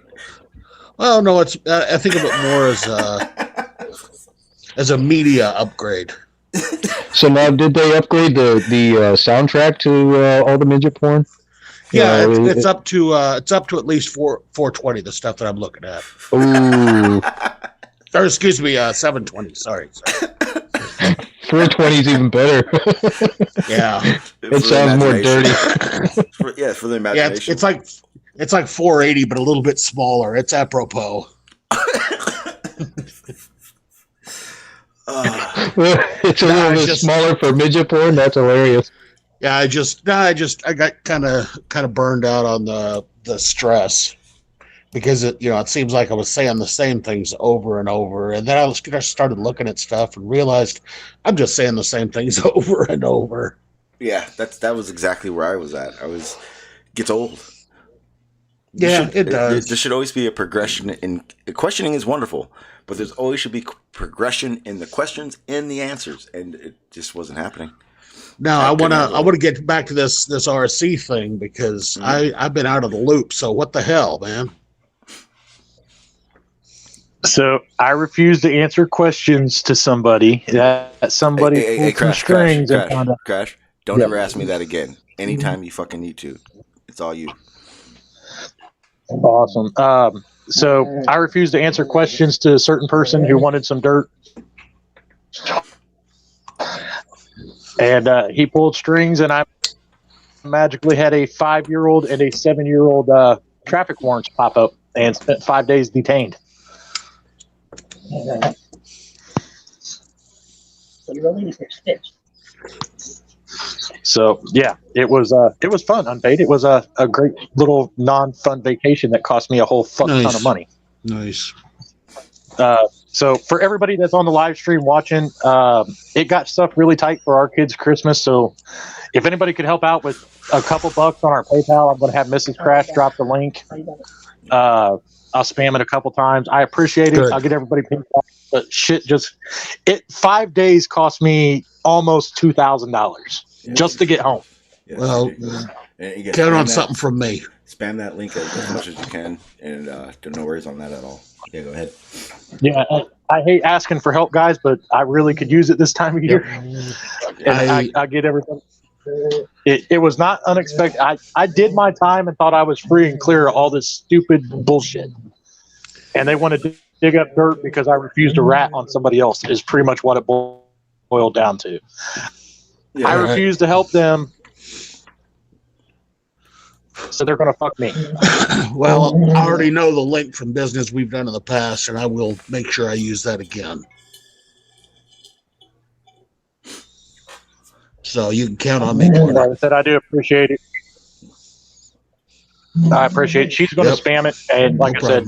Speaker 8: Well, no, it's I think of it more as a media upgrade.
Speaker 5: So now, did they upgrade the soundtrack to all the midget porn?
Speaker 8: Yeah, it's up to at least 420. The stuff that I'm looking at.
Speaker 5: Ooh.
Speaker 8: Or excuse me, 720. Sorry.
Speaker 5: 420 is even better.
Speaker 8: Yeah,
Speaker 5: it sounds more dirty.
Speaker 1: For the imagination.
Speaker 8: Yeah, it's like 480, but a little bit smaller. It's apropos.
Speaker 5: It's a little bit smaller for midget porn. That's hilarious.
Speaker 8: Yeah, I got kind of burned out on the stress because it seems like I was saying the same things over and over, and then I started looking at stuff and realized I'm just saying the same things over and over.
Speaker 1: Yeah, that was exactly where I was at. Gets old.
Speaker 8: It does.
Speaker 1: There should always be a progression in questioning is wonderful, but there's always should be progression in the questions and the answers, and it just wasn't happening.
Speaker 8: Now I wanna get back to this RC thing because I've been out of the loop. So what the hell, man?
Speaker 6: So I refuse to answer questions to somebody that somebody pulled some strings and found out.
Speaker 1: Crash. Don't ever ask me that again. Anytime you fucking need to. It's all you.
Speaker 6: Awesome. So I refuse to answer questions to a certain person who wanted some dirt. And he pulled strings, and I magically had a 5-year-old and a 7-year-old traffic warrants pop up and spent 5 days detained. So yeah, it was fun, unpaid. It was a great little non-fun vacation that cost me a whole fuck ton of money.
Speaker 8: Nice.
Speaker 6: So for everybody that's on the live stream watching, it got stuff really tight for our kids' Christmas. So if anybody could help out with a couple bucks on our PayPal, I'm going to have Mrs. Crash drop the link. I'll spam it a couple times. I appreciate it.
Speaker 8: Good.
Speaker 6: I'll get everybody paid back. But shit, 5 days cost me almost $2,000 just to get home.
Speaker 1: Yeah,
Speaker 8: Well, count on something from me.
Speaker 1: Spam that link as much as you can, and no worries on that at all. Yeah, go ahead.
Speaker 6: Yeah, I hate asking for help, guys, but I really could use it this time of year. And I get everything. It was not unexpected. I did my time and thought I was free and clear of all this stupid bullshit. And they wanted to dig up dirt because I refused to rat on somebody else is pretty much what it boiled down to.
Speaker 1: Yeah,
Speaker 6: I refuse to help them, so they're going to fuck me.
Speaker 8: Well, I already know the link from business we've done in the past, and I will make sure I use that again. So you can count on me.
Speaker 6: Like I said, I do appreciate it. I appreciate it. She's going to spam it, and like I said,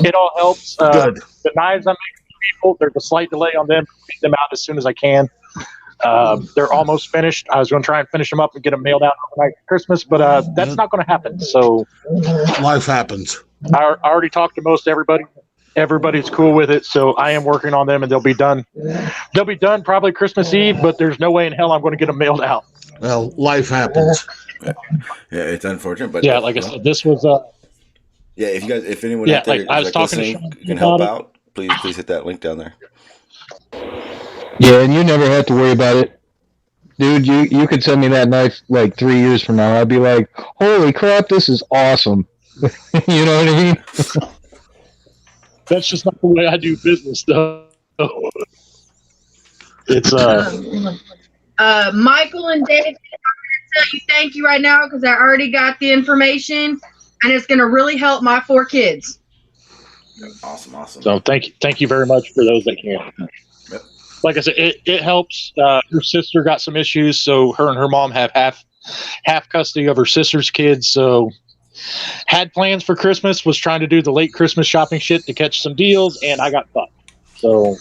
Speaker 6: it all helps.
Speaker 8: Good.
Speaker 6: The knives I'm making for people, there's a slight delay on them. Get them out as soon as I can. They're almost finished. I was going to try and finish them up and get them mailed out overnight for Christmas, but that's not going to happen. So
Speaker 8: Life happens.
Speaker 6: I already talked to most everybody. Everybody's cool with it, so I am working on them, and they'll be done. They'll be done probably Christmas Eve, but there's no way in hell I'm going to get them mailed out.
Speaker 8: Well, life happens.
Speaker 1: Yeah, it's unfortunate, but
Speaker 6: Yeah, like I said, this was
Speaker 1: yeah. If anyone
Speaker 6: Yeah,
Speaker 1: out there
Speaker 6: like, I was talking to
Speaker 1: listening
Speaker 6: Sean
Speaker 1: can help
Speaker 6: about
Speaker 1: out, please hit that link down there.
Speaker 5: Yeah, and you never have to worry about it. Dude, you could send me that knife like 3 years from now. I'd be like, holy crap, this is awesome. You know what I mean?
Speaker 6: that's just not the way I do business, though. It's
Speaker 7: Michael and David, I'm going to tell you thank you right now because I already got the information, and it's going to really help my 4 kids.
Speaker 1: Awesome.
Speaker 6: So thank you very much for those that can.
Speaker 1: Yep.
Speaker 6: Like I said, it helps. Her sister got some issues, so her and her mom have half custody of her sister's kids. So had plans for Christmas, was trying to do the late Christmas shopping shit to catch some deals, and I got fucked. So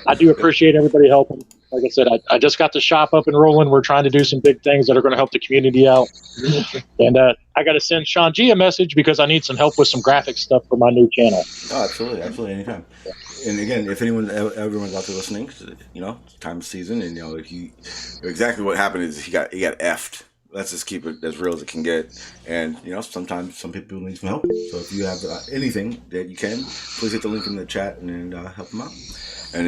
Speaker 6: I do appreciate everybody helping. Like I said, I just got the shop up and rolling. We're trying to do some big things that are going to help the community out. And I got to send Sean G a message because I need some help with some graphic stuff for my new channel.
Speaker 1: Oh, absolutely, anytime. And again, if everyone's out there listening, it's time of season, and exactly what happened is he got effed. Let's just keep it as real as it can get. And sometimes some people need some help. So if you have anything that you can, please hit the link in the chat and help them out. And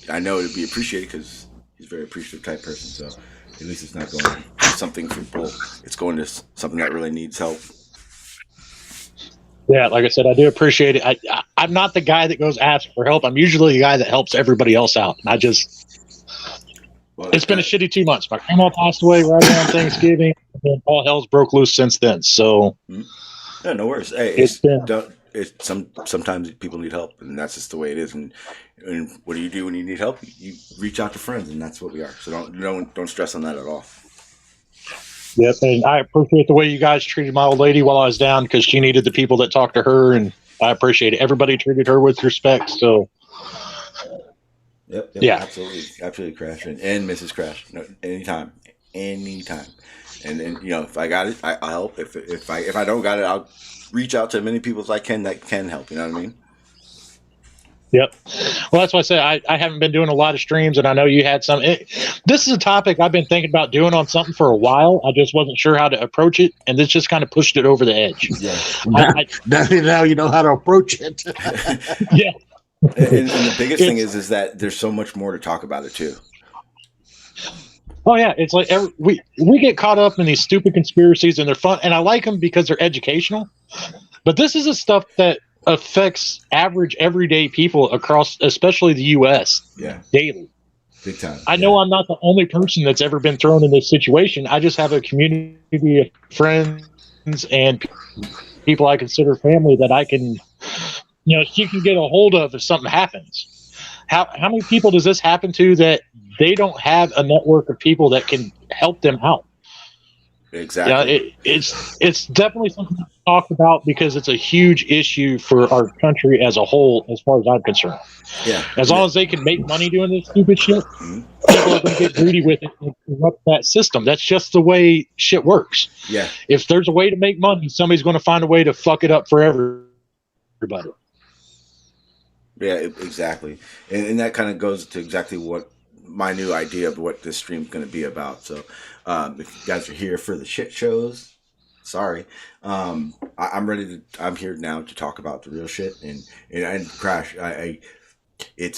Speaker 1: I know it'd be appreciated because he's a very appreciative type person. So at least it's not going to something for bull. It's going to something that really needs help.
Speaker 6: Yeah, like I said, I do appreciate it. I'm not the guy that goes ask for help. I'm usually the guy that helps everybody else out. And it's been a shitty 2 months. My grandma passed away right around Thanksgiving, and then all hell's broke loose since then. So
Speaker 1: yeah, no worries. Hey, sometimes people need help, and that's just the way it is. And what do you do when you need help? You reach out to friends, and that's what we are. So don't stress on that at all.
Speaker 6: Yep, and I appreciate the way you guys treated my old lady while I was down, because she needed the people that talked to her, and I appreciate it. Everybody treated her with respect. So,
Speaker 1: yep,
Speaker 6: yeah,
Speaker 1: absolutely, Crash and Mrs. Crash. No, anytime. And then if I got it, I'll help. If I don't got it, I'll reach out to as many people as I can that can help. You know what I mean?
Speaker 6: Yep. Well, that's why I say I haven't been doing a lot of streams, and I know you had some. This is a topic I've been thinking about doing on something for a while. I just wasn't sure how to approach it, and this just kind of pushed it over the edge.
Speaker 1: Yeah.
Speaker 8: Now you know how to approach it.
Speaker 6: Yeah.
Speaker 1: And the biggest thing is that there's so much more to talk about it too.
Speaker 6: Oh yeah, it's like we get caught up in these stupid conspiracies, and they're fun, and I like them because they're educational. But this is the stuff that affects average everyday people across, especially the U.S. daily.
Speaker 1: Big time.
Speaker 6: I know I'm not the only person that's ever been thrown in this situation. I just have a community of friends and people I consider family that I can, you can get a hold of if something happens. How many people does this happen to that they don't have a network of people that can help them out?
Speaker 1: Exactly.
Speaker 6: It's definitely something to talk about, because it's a huge issue for our country as a whole, as far as I'm concerned.
Speaker 1: Yeah.
Speaker 6: As long as they can make money doing this stupid shit, people are going to get greedy with it and corrupt that system. That's just the way shit works.
Speaker 1: Yeah.
Speaker 6: If there's a way to make money, somebody's going to find a way to fuck it up for everybody.
Speaker 1: Yeah, exactly. And that kind of goes to exactly what my new idea of what this stream's going to be about. So if you guys are here for the shit shows, sorry. I'm here now to talk about the real shit. And Crash, it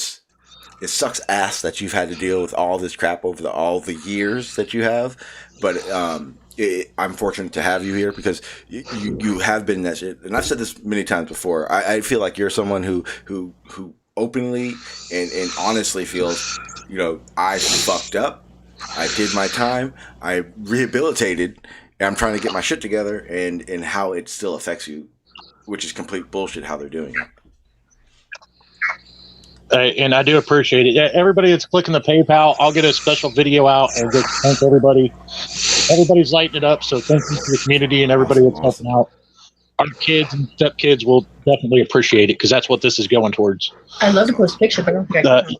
Speaker 1: sucks ass that you've had to deal with all this crap over all the years that you have. But I'm fortunate to have you here, because you have been that shit. And I've said this many times before. I feel like you're someone who openly and honestly feels, I fucked up. I did my time. I rehabilitated. And I'm trying to get my shit together, and how it still affects you, which is complete bullshit how they're doing it.
Speaker 6: And I do appreciate it. Yeah, everybody that's clicking the PayPal, I'll get a special video out and just thank everybody. Everybody's lighting it up, so thank you to the community and everybody that's helping out. Our kids and stepkids will definitely appreciate it, because that's what this is going towards.
Speaker 7: I'd love to post pictures, but I don't think I can.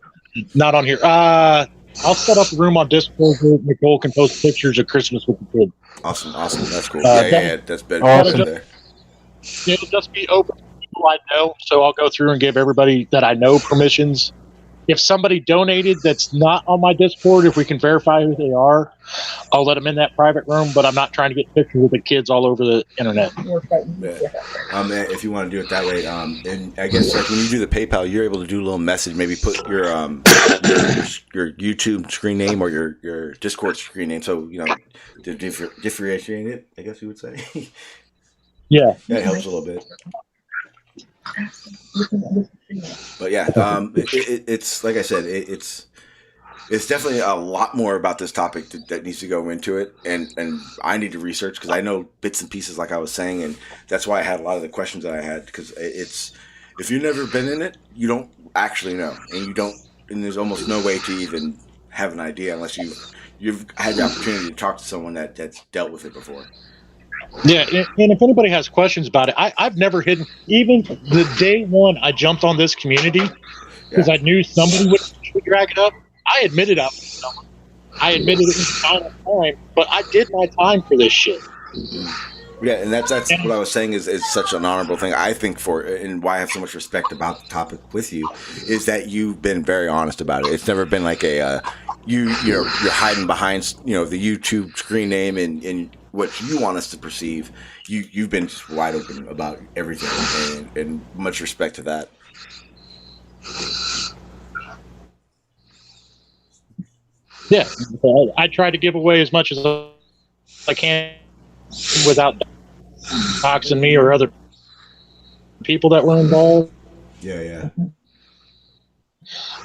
Speaker 6: Not on here. I'll set up a room on Discord where Nicole can post pictures of Christmas with the kids.
Speaker 1: Awesome. That's cool. Yeah. That's better.
Speaker 5: Awesome.
Speaker 1: There.
Speaker 6: It'll just be open to people I know, so I'll go through and give everybody that I know permissions. If somebody donated that's not on my Discord, if we can verify who they are, I'll let them in that private room, but I'm not trying to get pictures of the kids all over the internet.
Speaker 1: Yeah. If you want to do it that way, and I guess like when you do the PayPal, you're able to do a little message, maybe put your YouTube screen name or your Discord screen name, so to differentiate it, I guess you would say.
Speaker 6: Yeah.
Speaker 1: That helps a little bit. But yeah, it's like I said, it's definitely a lot more about this topic that needs to go into it, and I need to research, because I know bits and pieces, like I was saying, and that's why I had a lot of the questions that I had, because if you've never been in it, you don't actually know, and there's almost no way to even have an idea unless you've had the opportunity to talk to someone that's dealt with it before.
Speaker 6: Yeah, and if anybody has questions about it, I've never hidden. Even the day one I jumped on this community, because I knew somebody would drag it up, I admitted I was someone. I admitted it was final time, but I did my time for this shit.
Speaker 1: Yeah, and that's what I was saying is such an honorable thing, I think, and why I have so much respect about the topic with you, is that you've been very honest about it. It's never been like you're hiding behind the YouTube screen name and what you want us to perceive. You've been just wide open about everything, and much respect to that.
Speaker 6: Yeah, I try to give away as much as I can without doxing me or other people that were involved.
Speaker 1: Yeah.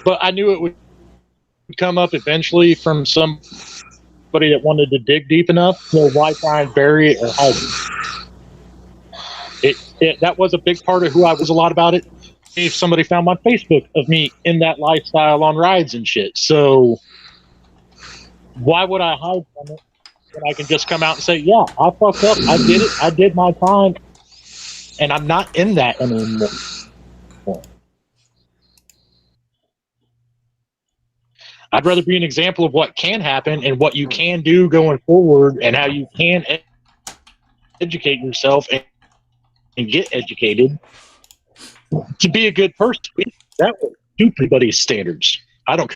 Speaker 6: But I knew it would come up eventually from somebody that wanted to dig deep enough. So why try and bury it or hide it? that was a big part of who I was a lot about it. If somebody found my Facebook of me in that lifestyle on rides and shit. So why would I hide from it when I can just come out and say, yeah, I fucked up. I did it. I did my time. And I'm not in that anymore. I'd rather be an example of what can happen and what you can do going forward and how you can educate yourself and get educated to be a good person. That would do everybody's standards. I don't.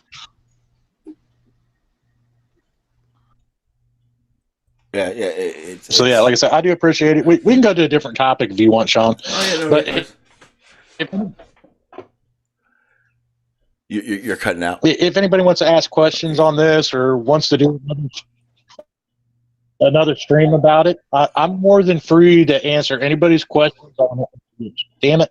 Speaker 1: Yeah, yeah.
Speaker 6: So yeah, like I said, I do appreciate it. We can go to a different topic if you want, Sean.
Speaker 1: Oh yeah, no,
Speaker 6: but
Speaker 1: you're cutting out.
Speaker 6: If anybody wants to ask questions on this or wants to do another stream about it, I'm more than free to answer anybody's questions on it. Damn it.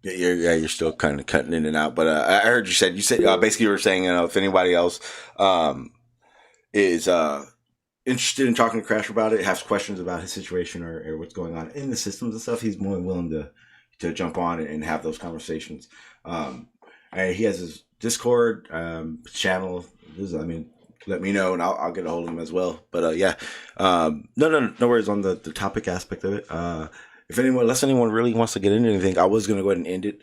Speaker 1: Yeah, you're still kind of cutting in and out. But I heard you said basically you were saying, if anybody else is interested in talking to Crash about it, has questions about his situation or what's going on in the systems and stuff, he's more than willing to jump on and have those conversations. And he has his Discord channel. Let me know and I'll get a hold of him as well. But no worries on the topic aspect of it. Unless anyone really wants to get into anything, I was going to go ahead and end it.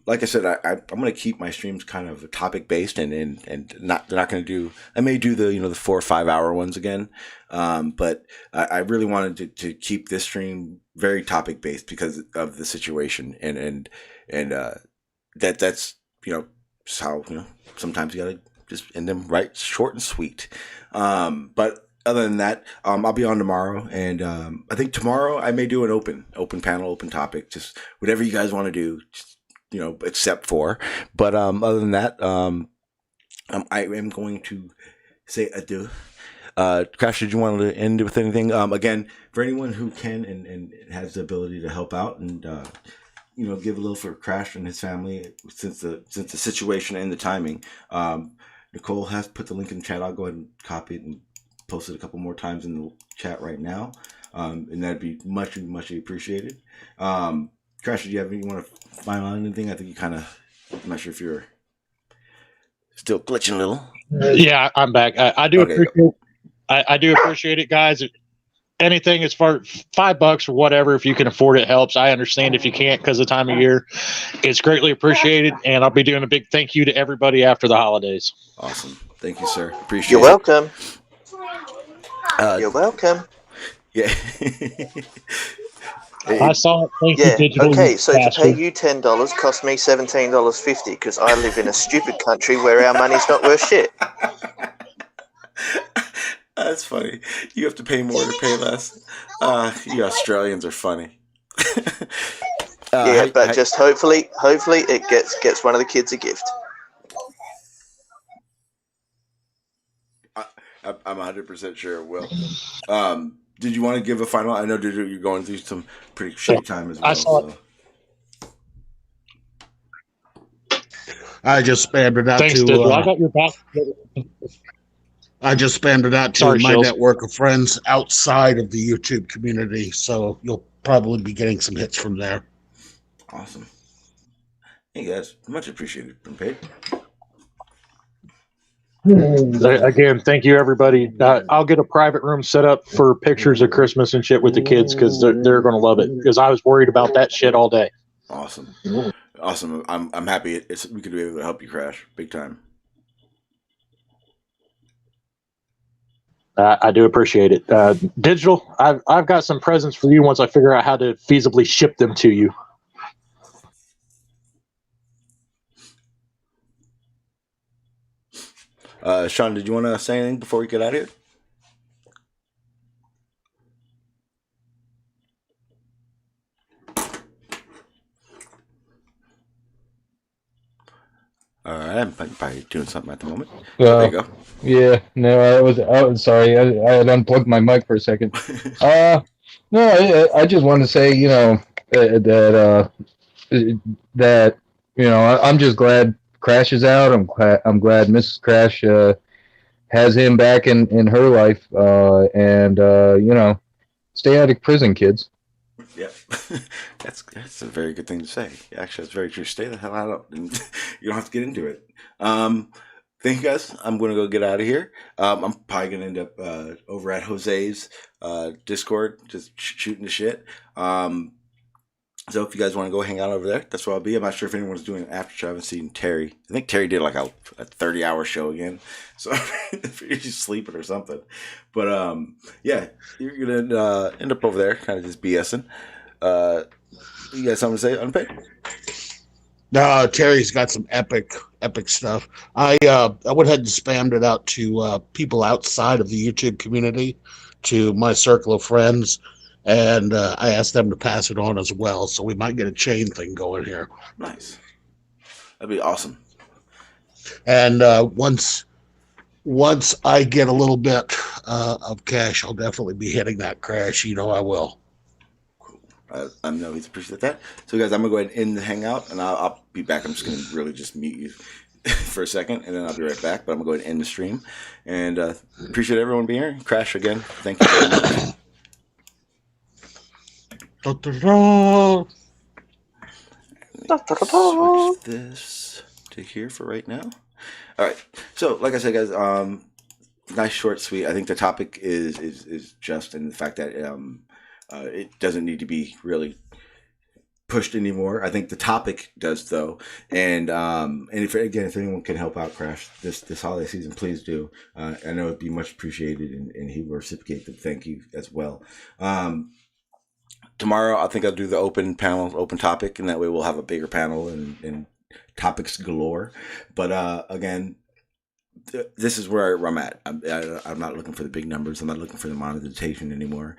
Speaker 1: Like I said, I'm going to keep my streams kind of topic based and they're not going to do. I may do the 4 or 5 hour ones again, but I really wanted to keep this stream very topic based because of the situation and that's just how sometimes you got to just end them right short and sweet. But other than that, I'll be on tomorrow, and I think tomorrow I may do an open panel, open topic, just whatever you guys want to do, just, except for. But other than that, I am going to say adieu. Crash, did you want to end with anything? Again, for anyone who can and has the ability to help out and give a little for Crash and his family since the situation and the timing. Nicole has put the link in the chat. I'll go ahead and copy it and post it a couple more times in the chat right now, and that'd be much appreciated. Crash, do you have want to final on anything? I think you kind of. I'm not sure if you're still glitching a little.
Speaker 6: Yeah, I'm back. I do appreciate. I do appreciate it, guys. Anything as far $5 or whatever, if you can afford it, helps. I understand if you can't because of the time of year. It's greatly appreciated, and I'll be doing a big thank you to everybody after the holidays.
Speaker 1: Awesome. Thank you, sir. Appreciate it.
Speaker 9: You're welcome. You're welcome.
Speaker 1: Yeah.
Speaker 6: I saw it. Thank
Speaker 9: Yeah.
Speaker 6: you, digital.
Speaker 9: Okay, so
Speaker 6: bastard.
Speaker 9: to pay you $10 cost me $17.50 because I live in a stupid country where our money's not worth shit.
Speaker 1: That's funny. You have to pay more to pay less. You Australians are funny.
Speaker 9: Just hopefully it gets one of the kids a gift.
Speaker 1: I'm 100% sure it will. Did you want to give a final? I know you're going through some pretty shitty time as well.
Speaker 6: I saw it.
Speaker 8: I just spammed it out
Speaker 6: Thanks,
Speaker 8: to.
Speaker 6: Digital. I got your back.
Speaker 8: I just spammed it out to
Speaker 6: Sorry,
Speaker 8: my
Speaker 6: Shills.
Speaker 8: network of friends outside of the YouTube community, so you'll probably be getting some hits from there.
Speaker 1: Awesome. Hey guys, much appreciated. Been paid.
Speaker 6: Again, thank you, everybody. I'll get a private room set up for pictures of Christmas and shit with the kids because they're going to love it. Because I was worried about that shit all day.
Speaker 1: Awesome. I'm happy we could be able to help you, Crash, big time.
Speaker 6: I do appreciate it. Digital, I've got some presents for you once I figure out how to feasibly ship them to you.
Speaker 1: Sean, did you want to say anything before we get out of here? All right, I'm probably doing something at the moment. There you go.
Speaker 5: Yeah, no, I was sorry. I had unplugged my mic for a second. No, I just want to say, that I'm just glad Crash is out. I'm glad Mrs. Crash has him back in her life, and Stay out of prison, kids.
Speaker 1: Yeah, that's a very good thing to say. Actually, that's very true. Stay the hell out. You don't have to get into it. Thank you guys. I'm going to go get out of here. I'm probably going to end up over at Jose's Discord, just shooting the shit. So if you guys want to go hang out over there, that's where I'll be. I'm not sure if anyone's doing an after show. I haven't seen Terry. I think Terry did like a 30-hour show again. So he's just sleeping or something. But yeah, you're going to end up over there kind of just BSing. You guys something to say, Unpaid?
Speaker 8: No, Terry's got some epic stuff. I went ahead and spammed it out to people outside of the YouTube community, to my circle of friends, and I asked them to pass it on as well. So we might get a chain thing going here.
Speaker 1: Nice. That'd be awesome.
Speaker 8: And once I get a little bit of cash, I'll definitely be hitting that crash. You know I will.
Speaker 1: I know he's appreciate that. So guys, I'm gonna go ahead and end the hangout, and I'll be back. I'm just gonna really just mute you for a second, and then I'll be right back. But I'm gonna go ahead and end the stream, and appreciate everyone being here. Crash again. Thank you very much. Switch this to here for right now. All right. So like I said, guys, nice, short, sweet. I think the topic is just in the fact that it doesn't need to be really pushed anymore. I think the topic does, though. And if anyone can help out Crash this holiday season, please do. I know it'd be much appreciated, and he will reciprocate the thank you as well. Tomorrow, I think I'll do the open topic, and that way we'll have a bigger panel and topics galore. But again, this is where I'm at. I'm not looking for the big numbers. I'm not looking for the monetization anymore.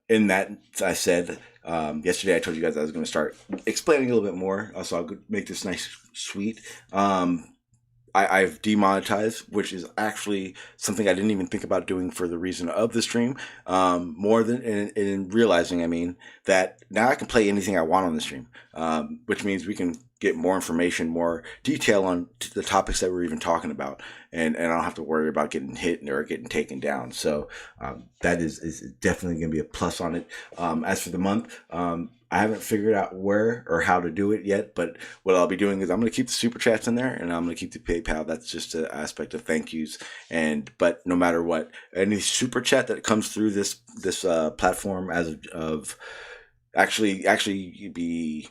Speaker 1: In that, I said yesterday, I told you guys I was going to start explaining a little bit more. So I'll make this nice, sweet. I've demonetized, which is actually something I didn't even think about doing for the reason of the stream. More than in realizing, I mean, that now I can play anything I want on the stream, which means we can get more information, more detail on the topics that we're even talking about, and I don't have to worry about getting hit or getting taken down. So that is definitely going to be a plus on it. As for the month, I haven't figured out where or how to do it yet, but what I'll be doing is I'm going to keep the super chats in there, and I'm going to keep the PayPal. That's just an aspect of thank yous. But no matter what, any super chat that comes through this platform as of actually be,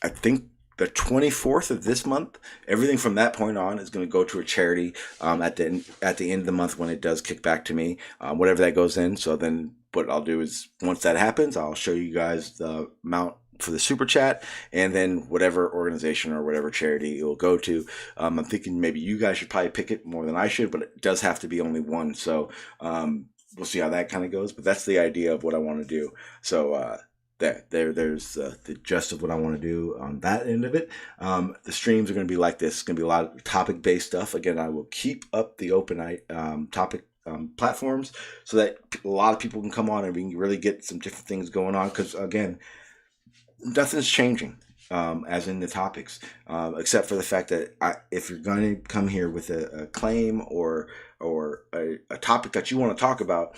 Speaker 1: I think, the 24th of this month, everything from that point on is going to go to a charity at the end of the month when it does kick back to me, whatever that goes in. So then what I'll do is once that happens, I'll show you guys the amount for the super chat, and then whatever organization or whatever charity it will go to. I'm thinking maybe you guys should probably pick it more than I should, but it does have to be only one. So we'll see how that kind of goes. But that's the idea of what I want to do. So there's the gist of what I want to do on that end of it. The streams are going to be like this. It's going to be a lot of topic-based stuff. Again, I will keep up the open topic platforms so that a lot of people can come on and we can really get some different things going on. Because again, nothing's changing. As in the topics, except for the fact that if you're going to come here with a claim or a topic that you want to talk about,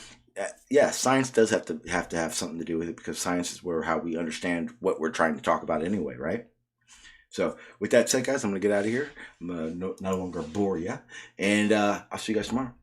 Speaker 1: yeah, science does have to have something to do with it, because science is how we understand what we're trying to talk about anyway, right? So with that said, guys, I'm going to get out of here. I'm no longer bore you, and I'll see you guys tomorrow.